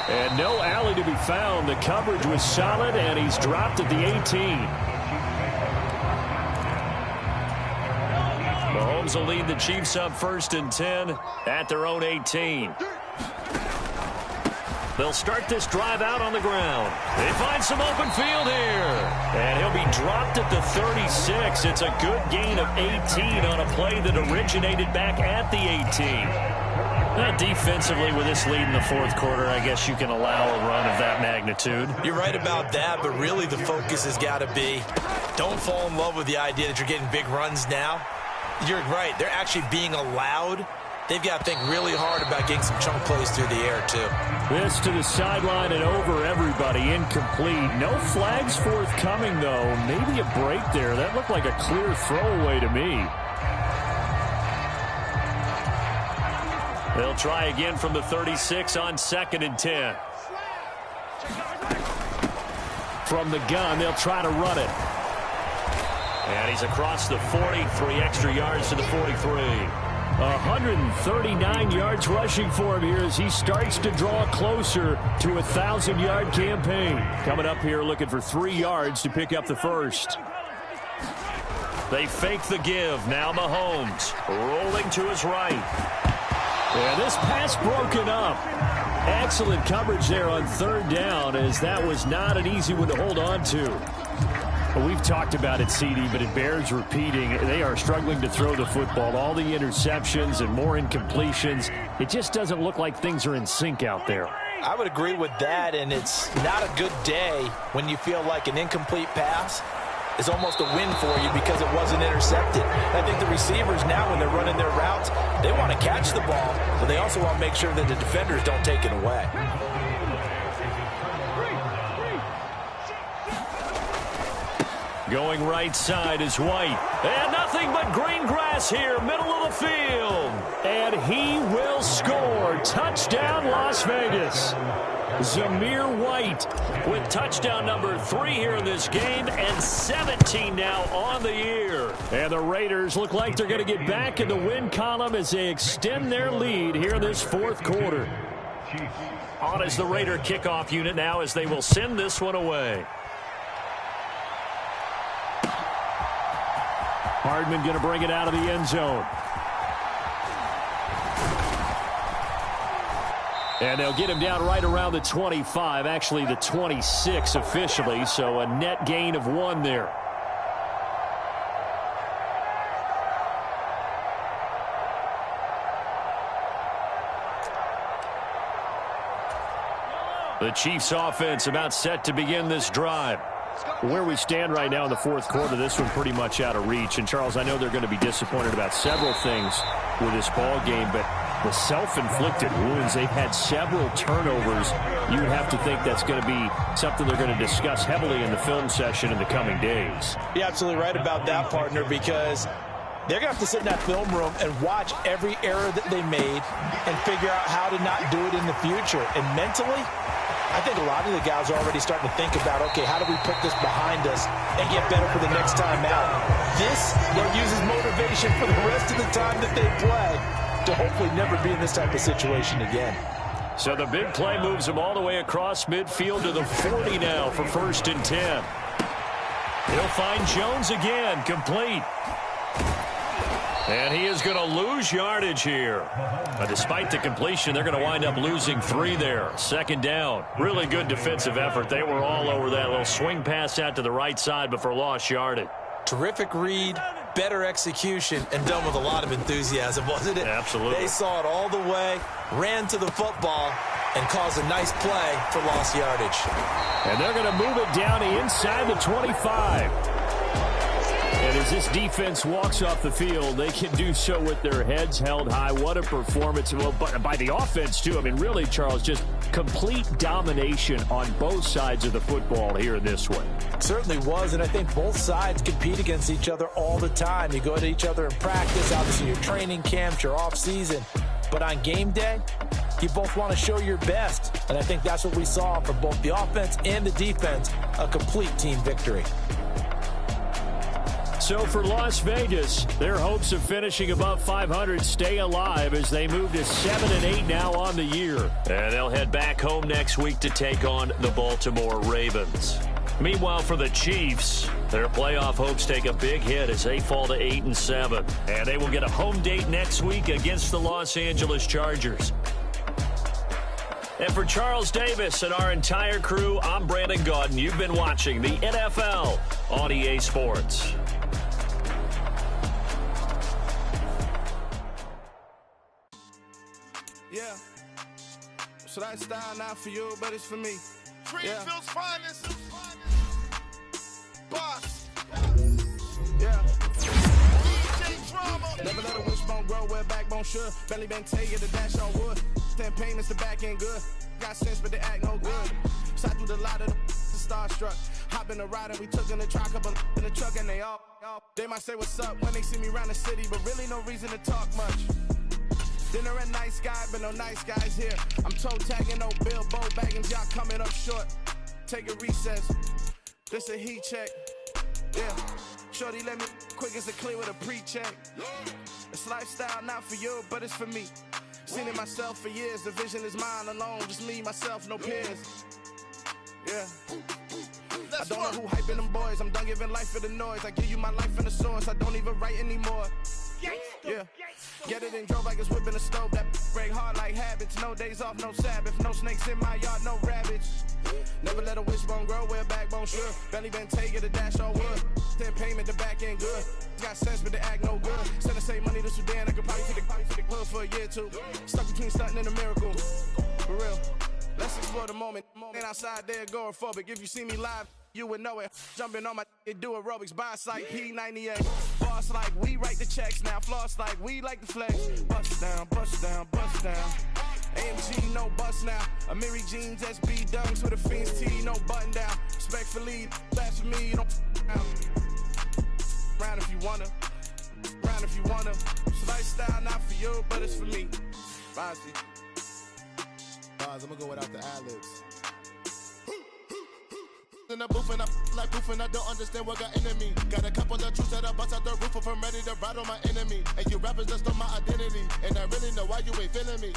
And no alley to be found. The coverage was solid, and he's dropped at the 18. Mahomes will lead the Chiefs up 1st and 10 at their own 18. They'll start this drive out on the ground. They find some open field here. And he'll be dropped at the 36. It's a good gain of 18 on a play that originated back at the 18. Defensively, with this lead in the 4th quarter, I guess you can allow a run of that magnitude. You're right about that, but really the focus has got to be, don't fall in love with the idea that you're getting big runs now. You're right. They're actually being allowed. They've got to think really hard about getting some chunk plays through the air, too. This to the sideline and over everybody. Incomplete. No flags forthcoming, though. Maybe a break there. That looked like a clear throwaway to me. They'll try again from the 36 on 2nd and 10. From the gun, they'll try to run it. And he's across the 40, 3 extra yards to the 43. 139 yards rushing for him here as he starts to draw closer to a 1,000-yard campaign. Coming up here looking for 3 yards to pick up the first. They fake the give. Now Mahomes rolling to his right. Yeah, this pass broken up. Excellent coverage there on 3rd down, as that was not an easy one to hold on to. Well, we've talked about it, CD, but it bears repeating. They are struggling to throw the football. All the interceptions and more incompletions. It just doesn't look like things are in sync out there. I would agree with that, and it's not a good day when you feel like an incomplete pass is almost a win for you because it wasn't intercepted. I think the receivers now, when they're running their routes, they want to catch the ball, but they also want to make sure that the defenders don't take it away. Going right side is White. And nothing but green grass here, middle of the field. And he will score. Touchdown, Las Vegas. Zamir White with touchdown number 3 here in this game, and 17 now on the year. And the Raiders look like they're going to get back in the win column as they extend their lead here in this fourth quarter. On is the Raider kickoff unit now as they will send this one away. Hardman going to bring it out of the end zone. And they'll get him down right around the 25, actually the 26 officially, so a net gain of 1 there. The Chiefs offense about set to begin this drive. Where we stand right now in the fourth quarter, this one pretty much out of reach. And, Charles, I know they're going to be disappointed about several things with this ball game, but the self-inflicted wounds, they've had several turnovers. You would have to think that's going to be something they're going to discuss heavily in the film session in the coming days. You're absolutely right about that, partner, because they're going to have to sit in that film room and watch every error that they made and figure out how to not do it in the future. And mentally, I think a lot of the guys are already starting to think about, okay, how do we put this behind us and get better for the next time out? This, they'll use as motivation for the rest of the time that they play to hopefully never be in this type of situation again. So the big play moves them all the way across midfield to the 40 now for 1st and 10. He'll find Jones again, complete. And he is going to lose yardage here. Despite the completion, they're going to wind up losing 3 there. 2nd down. Really good defensive effort. They were all over that little swing pass out to the right side before lost yardage. Terrific read, better execution, and done with a lot of enthusiasm, wasn't it? Absolutely. They saw it all the way, ran to the football, and caused a nice play for lost yardage. And they're going to move it down inside the 25. And as this defense walks off the field, they can do so with their heads held high. What a performance. Well, by the offense, too. I mean, really, Charles, just complete domination on both sides of the football here in this one. It certainly was, and I think both sides compete against each other all the time. You go to each other in practice, obviously your training camps, your off-season. But on game day, you both want to show your best. And I think that's what we saw from both the offense and the defense, a complete team victory. So for Las Vegas, their hopes of finishing above 500 stay alive as they move to 7-8 now on the year. And they'll head back home next week to take on the Baltimore Ravens. Meanwhile, for the Chiefs, their playoff hopes take a big hit as they fall to 8-7. And they will get a home date next week against the Los Angeles Chargers. And for Charles Davis and our entire crew, I'm Brandon Gaudin. You've been watching the NFL on EA Sports. Yeah, so that style not for you, but it's for me. Greenfield's finest. Boss. Yeah. DJ Drama. Never let a wishbone grow where backbone should. Belly been taking the dash on wood. 10 payments, the back end good. Got sense, but they act no good. Shot through the lot of the starstruck. Hop in the ride and we took in the truck up in the truck and they all. They might say what's up when they see me around the city, but really no reason to talk much. Dinner a nice guy, but no nice guys here. I'm toe tagging, no Bilbo bagging, y'all coming up short. Take a recess. This a heat check. Yeah. Shorty let me quick as a clear with a pre-check. It's lifestyle not for you, but it's for me. Seen it myself for years. The vision is mine alone. Just me, myself, no peers. Yeah. I don't know who hyping them boys. I'm done giving life for the noise. I give you my life in the source. I don't even write anymore. Yeah. Get it and drove like it's whipping a stove. That break hard like habits. No days off, no Sabbath. No snakes in my yard, no rabbits. Never let a wishbone grow where a backbone should. Belly been taking the dash on wood. 10 payment, the back end good. Got sense, but they act no good. Send the same money to Sudan. I could probably take the hood for a year or two. Stuck between stunting and a miracle. For real. Let's explore the moment. Ain't outside there agoraphobic. If you see me live, you would know it. Jumping on my do aerobics, boss like P98. Boss like we write the checks now. Floss like we like the flex. Bust down, bust down, bust down. AMG, no bust now. Amiri jeans, SB dunks with a Fiends tee, no button down. Respectfully, that's for me, you don't down. Round if you wanna. Round if you wanna. It's lifestyle, not for you, but it's for me. Bossy. I'm gonna go without the ad-libs. In the booth and I like proof and I don't understand what got into me. Got a couple of truths that I bust out the roof if I'm ready to ride on my enemy. And you rappers just stole my identity, and I really know why you ain't feeling me.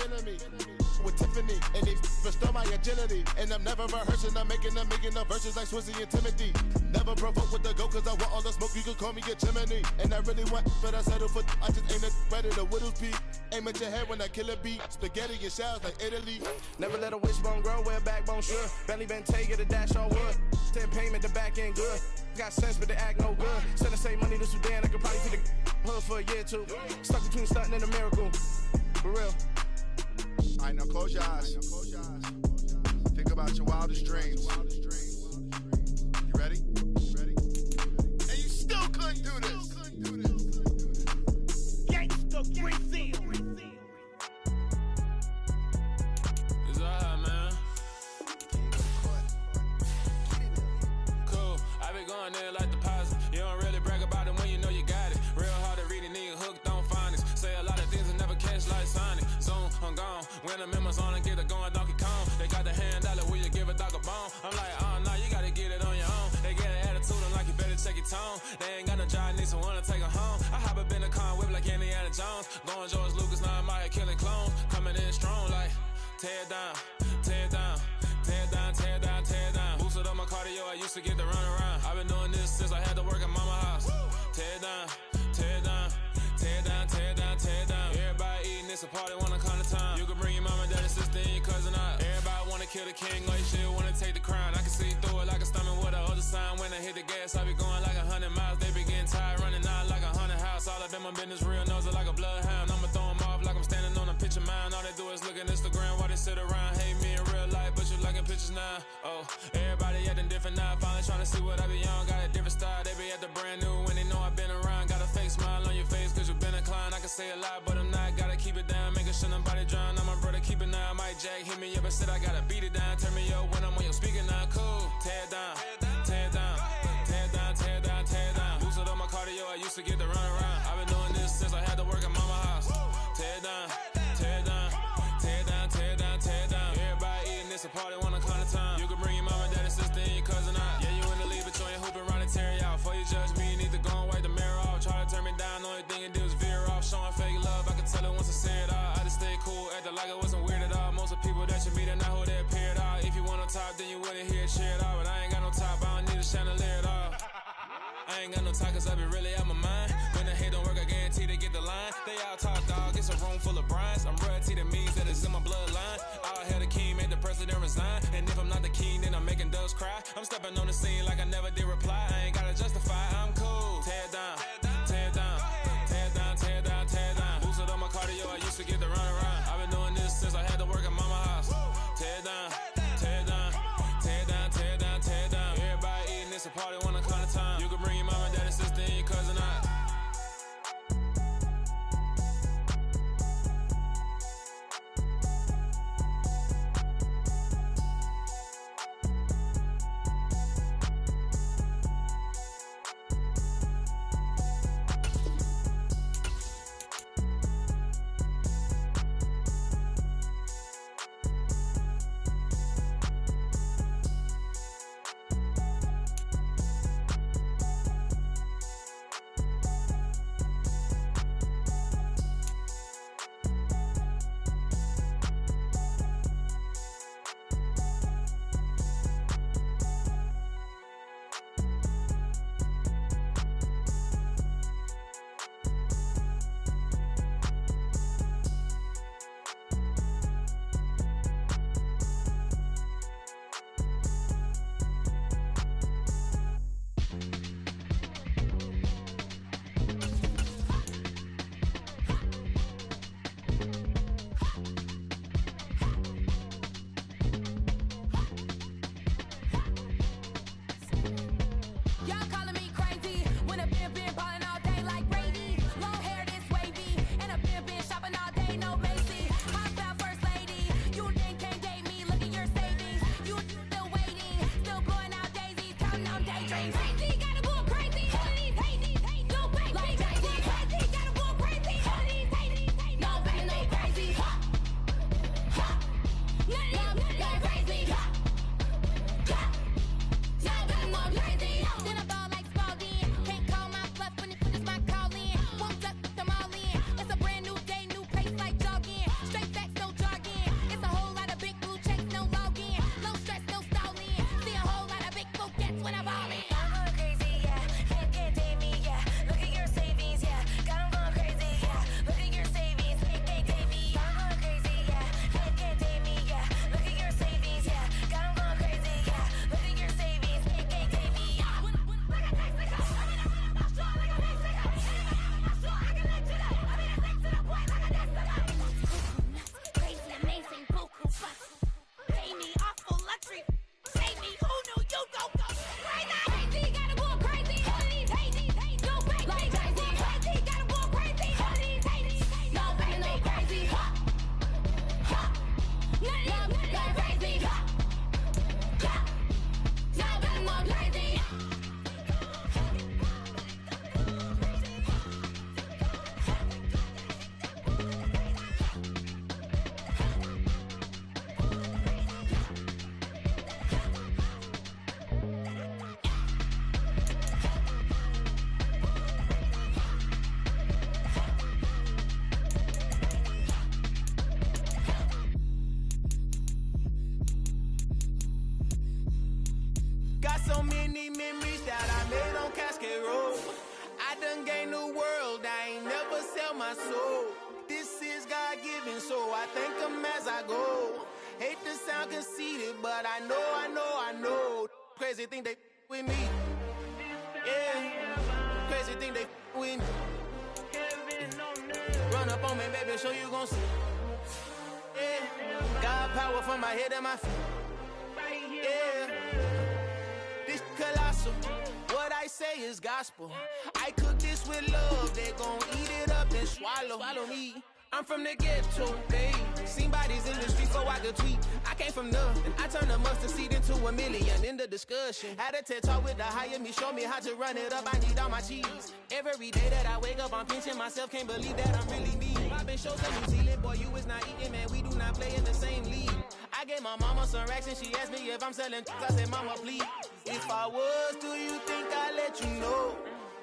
With Tiffany, and they restore my agility. And I'm never rehearsing, I'm making a million of verses like Swizzy and Timothy. Never provoke with the go, cause I want all the smoke, you can call me a chimney. And I really want, but I settle for, I just ain't ready to whittle peak. Aim at your head when I kill a beat. Spaghetti and shells like Italy. Never let a wishbone grow where a backbone should. Belly been take it, a dash all wood. 10 payment, the back end good. Got sense, but they act no good. Send the same money to Sudan, I could probably feed the hood for a year or two. Stuck between stunting and a miracle. For real. Alright, now close your eyes. Think about your wildest dreams. You ready? And you still couldn't do this. Gangsta Brazil. It's alright, man. Cool. I be going there like deposit. You don't really brag about it when you know you got it. Real hard to read a nigga hooked on phonics. Say a lot of things and never catch like Sonic. Zone, I'm gone. When I'm in my zone and get it going Donkey Kong. They got the hand dollar, will you give a dog a bone? I'm like, oh no, you gotta get it on your own. They get an attitude, I'm like, you better check your tone. They ain't got no job, need someone to take her home. I hop up in the car, whip like Indiana Jones. Going George Lucas, now I'm out here killing clones. Coming in strong like, tear down, tear down, tear down, tear down, tear down. Boosted up my cardio, I used to get to run around. I've been doing this since I had to work at mama house. Tear down, tear down, tear down, tear down, tear down. Everybody eating, it's a party, wanna come to time. You can bring your mama, daddy, sister, and your cousin out. Everybody wanna kill the king, like shit, wanna take the crown. I can see through it like a stomach with a other sign. When I hit the gas, I be going like 100 miles. They be getting tired, running out like 100 house. All up in my business, real nose it like a bloodhound. I'ma throw them off like I'm standing on a picture mine. All they do is look at Instagram while they sit around. Hate me in real life, but you liking pictures now. Oh, everybody acting different now. Finally trying to see what I be on. Got a different style, they be at the brand new when they know I've been around. Got a fake smile on your face cause you been inclined. I can say a lot, but I'm not. Gotta keep it down, making sure nobody drown. I'm my brother, keep it now. Mike Jack hit me up and said I gotta beat it down. Turn me up when I'm on your speaker now. Cool, tear down, tear down, tear down, tear down, tear down. Boosted up my cardio, I used to get to run around. I've been doing this since I had to work at mama house. Tear down, tear down, tear down, tear down, tear down. Everybody eating, it's a party, wanna come to time. You can bring your mama, daddy, sister, and your cousin out. Yeah, you in the lead, but you ain't hooping around and tear out. Before you judge me, you need to go and wipe the mirror off. Try to turn me down, only thing you do is veer off. Showing fake love, I can tell it once I say it all. I just stay cool, acting like it wasn't weird at all. Most of the people that you meet are not who they appear at all. If you want on top, then you wouldn't hear it cheer at all. But I ain't got no top, I don't need a chandelier at all. I ain't got no talk cause I be really out my mind. When the hate don't work, I guarantee they get the line. They all talk dog, it's a room full of brines. I'm royalty, that means that it's in my bloodline. All hail the king, made the president resign. And if I'm not the king, then I'm making doves cry. I'm stepping on the scene like I never did reply. I ain't gotta justify, I'm cool. Tear down, tear down, tear down, tear down, tear down. Boosted up my cardio, I used to get to run around. I've been doing this since I had to work at mama house. Tear down, tear down, tear down, tear down, tear down. Everybody eating, it's a party, wanna come to time. You can bring your mama, daddy, sister, and your cousin out. so many memories that I made on Cascade Road. I done gained the world, I ain't never sell my soul. This is God-given, so I thank him as I go. Hate to sound conceited, but I know. Crazy thing they with me. Yeah, crazy thing they with me. Run up on me, baby, show you gon' see. Yeah, God power from my head and my feet. Yeah, this colossal. What I say is gospel. I cook this with love. They gon' eat it up and swallow me. I'm from the ghetto, babe. Seen bodies in the street so I could tweet. I came from nothing. I turned a mustard seed into $1 million in the discussion. Had a TED talk with the higher me, show me how to run it up. I need all my cheese. Every day that I wake up, I'm pinching myself. Can't believe that I'm really me. I've been shows in New Zealand, boy, you is not eating, man. We do not play in the same league. I gave my mama some racks and she asked me if I'm selling. I said, mama, please. If I was, do you think I'd let you know?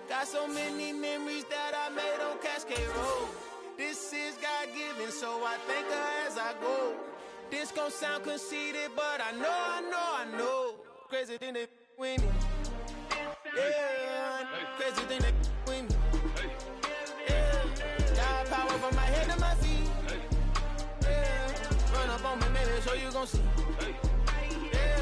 Got so many memories that I made on Cascade Road. This is God-given, so I thank her as I go. This gon' sound conceited, but I know. Crazy thing they with me. Yeah, crazy thing they with me. Yeah, got power from my head to my feet. Yeah, run up on me, maybe show you gon' see. Yeah.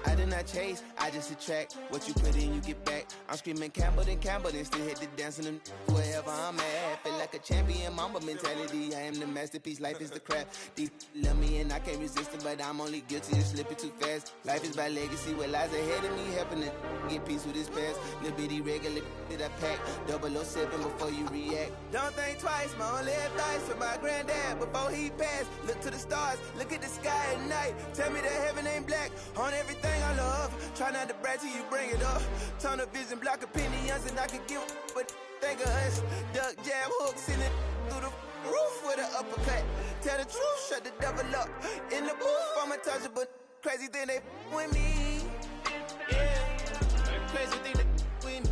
I did not chase, I just attract. What you put in, you get back. I'm screaming Campbell, then still hit the dancing and wherever I'm at. Feel like a champion, mamba mentality. I am the masterpiece, life is the crap. Deep love me and I can't resist it, but I'm only guilty of slipping too fast. Life is by legacy, what lies ahead of me, helping to get peace with his past. Little bitty regular that I pack, 007 before you react. Don't think twice, my only advice for my granddad before he passed. Look to the stars, look at the sky at night. Tell me that heaven ain't black on everything I love. Try not to brag till you bring it up. Tunnel vision, block opinions, and I could give but think of us. Duck jab hooks in it through the roof with an uppercut. Tell the truth, shut the devil up. In the booth, I'm untouchable. Crazy thing they with me. Yeah, crazy thing they with me.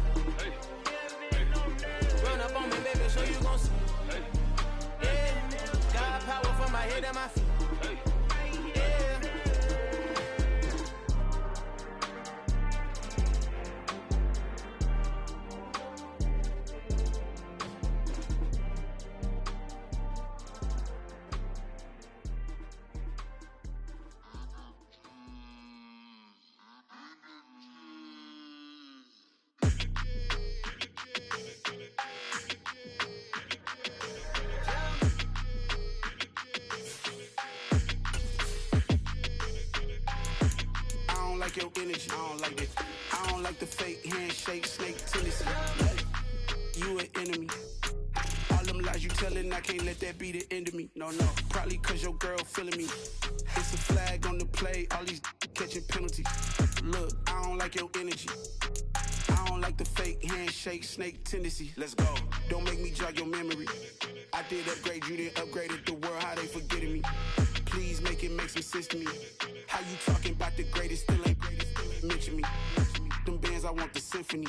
Run up on me, baby, show you gon' see. Yeah, got power from my head and my feet. Your energy, I don't like it. I don't like the fake handshake, snake tendency. You an enemy. All them lies you telling, I can't let that be the end of me. No, probably cause your girl feeling me. It's a flag on the play, all these catching penalties. Look, I don't like your energy. I don't like the fake handshake, snake tendency. Let's go. Don't make me jog your memory. I did upgrade, you didn't upgrade it. The world, how they forgetting me. Please make it make some sense to me. How you talking about the greatest, still ain't mention me. Them bands, I want the symphony.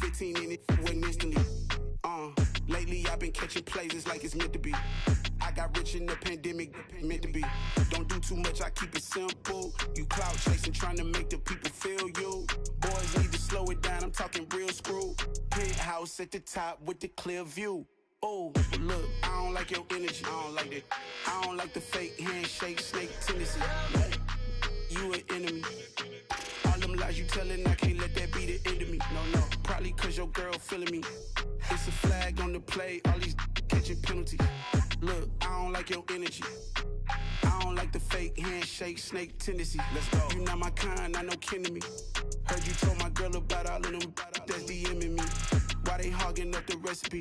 15 in it, went instantly. Lately I've been catching plays, it's like it's meant to be. I got rich in the pandemic, meant to be. Don't do too much, I keep it simple. You clout chasing, trying to make the people feel you. Boys need to slow it down, I'm talking real screw. Penthouse at the top with the clear view. Oh, look, I don't like your energy. I don't like that. I don't like the fake handshake, snake tendency. You an enemy. All them lies you telling, I can't let that be the end of me. No, probably cause your girl feeling me. It's a flag on the play, all these catching penalties. Look, I don't like your energy. I don't like the fake handshake, snake tendency. Let's go. You not my kind, I know kin to me. Heard you told my girl about all of them that's DMing me. Why they hogging up the recipe?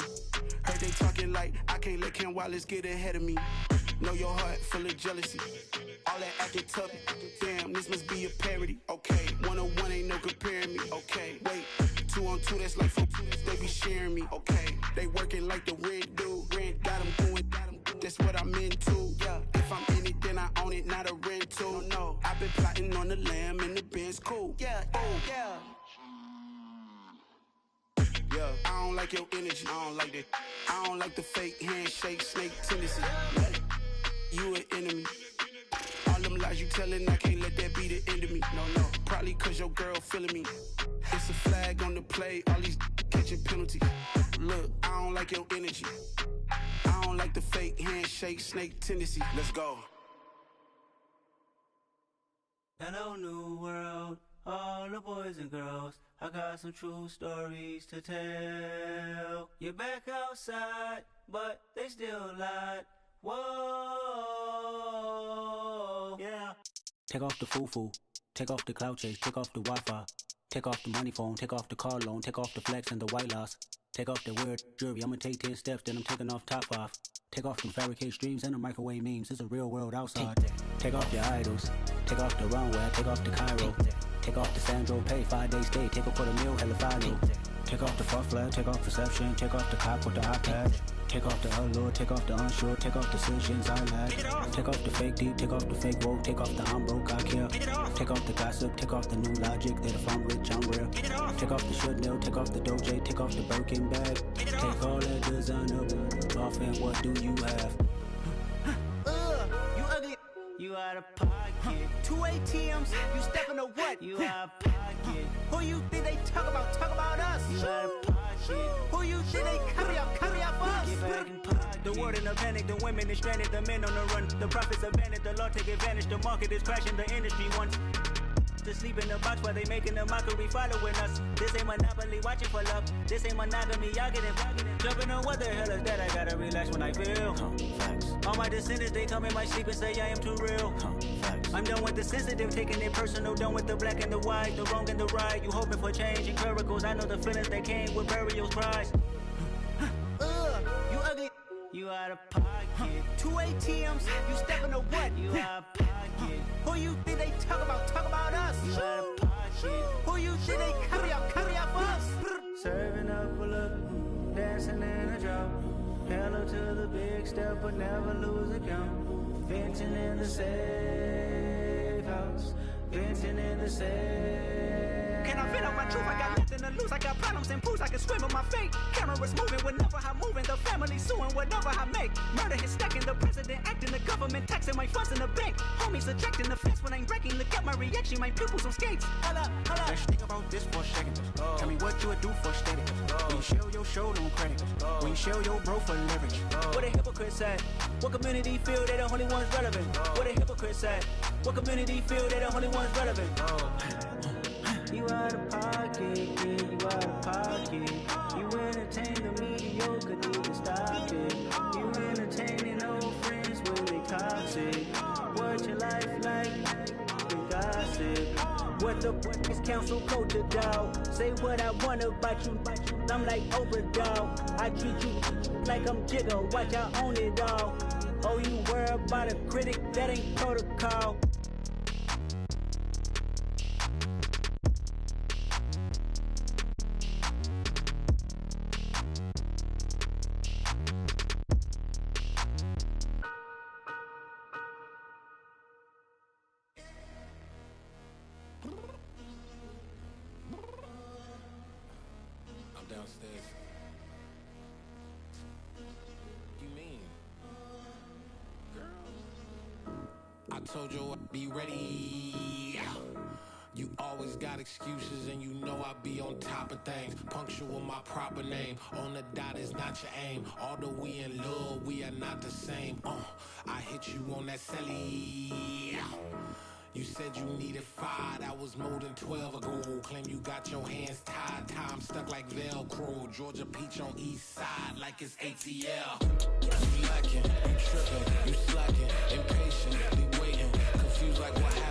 Heard they talking like I can't let Ken Wallace get ahead of me. Know your heart full of jealousy. All that acting tough, damn, this must be a parody. Okay, 1-on-1 ain't no comparing me. Okay, wait, 2-on-2, that's like 4, they be sharing me. Okay, they working like the rent do. Rent got them going, that's what I'm into. Yeah, if I'm in it, then I own it, not a rental. No, I've been plotting on the lamb and the Benz cool. Yeah, yeah. Yeah, I don't like your energy. I don't like that. I don't like the fake handshake, snake tendency. You an enemy. All them lies you telling, I can't let that be the end of me. No, probably cause your girl feeling me. It's a flag on the play, all these catching penalties. Look, I don't like your energy. I don't like the fake handshake, snake tendency. Let's go. Hello, new world, all the boys and girls. I got some true stories to tell. You're back outside, but they still lied. Whoa, yeah. Take off the foo-foo, take off the cloud chase, take off the Wi-Fi. Take off the money phone, take off the car loan, take off the flex and the white loss. Take off the weird jewelry, I'ma take 10 steps, then I'm taking off top 5. Take off them fabricated streams and the microwave memes, it's a real world outside. Take off your idols, take off the runway, take off the Cairo. Take off the Sandro pay, 5-day stay, take off for the meal, hella follow. Take off the fuck flag, take off perception, take off the cop with the iPad. Take off the allure, take off the unsure, take off decisions I lack. Take off the fake deep, take off the fake woke, take off the I'm broke, I care. Take off the gossip, take off the new logic that if I'm rich, I'm real. Take off the should know, take off the Doja, take off the Birkin bag. Take all that designer off and what do you have? You ugly. You out of pocket. 2 ATMs, you stepping to what? You out of pocket. Who you think they talk about? Talk about us. You out of pocket. Who you think they carry up us? Get back in pocket. The world in a panic, the women is stranded, the men on the run. The profits abandoned, the law take advantage. The market is crashing, the industry wants to sleep in the box while they making a mockery following us. This ain't Monopoly, watching for love. This ain't monogamy, y'all getting jumping on what the hell is that? I gotta relax when I feel. All my descendants, they come in my sleep and say I am too real. I'm done with the sensitive, taking it personal. Done with the black and the white, the wrong and the right. You hoping for change and miracles. I know the feelings that came with burial cries. You ugly. You out of pocket. 2 ATMs, you stepping to what? You out of pocket. Who you think they talk about? Talk about us. You out of pocket. Who you think they carry up us? Serving up a look, dancing in a drop. Hello to the big step, but never lose a count. Venting in the safe house. Venting in the safe. Can I vent out my truth? I got nothing to lose. I got problems and pools. I can swim with my fate. Cameras moving whenever I'm moving. The family suing whatever I make. Murder is stacking. The president acting. The government taxing my funds in the bank. Homies ejecting the fence when I'm breaking. Look at my reaction. My pupils on skates. Holla. Let's think about this for a second. Tell me what you would do for static. When you show your show, no credit. When you show your bro for leverage. What a hypocrite said. What community feel they the only ones relevant? What a hypocrite said. What community feel they the only ones relevant? You out of pocket, yeah, you out of pocket. You entertain the mediocre, need to stop it. You entertaining old friends when they toxic. What your life like? The gossip. What the is council code to dog? Say what I want about you. I'm like overdog. I treat you like I'm Jigga. Watch I own it all. Oh, you worry about a critic? That ain't protocol. Downstairs. You mean? Girl, I told you I'd be ready. You always got excuses and you know I be on top of things. Punctual my proper name. On the dot is not your aim. Although we in love, we are not the same. I hit you on that celly. You said you needed 5, that was more than 12 ago. Claim you got your hands tied, time stuck like Velcro. Georgia Peach on east side like it's ATL. You lacking, you tripping, you slacking, impatient, be waiting, confused like what happened.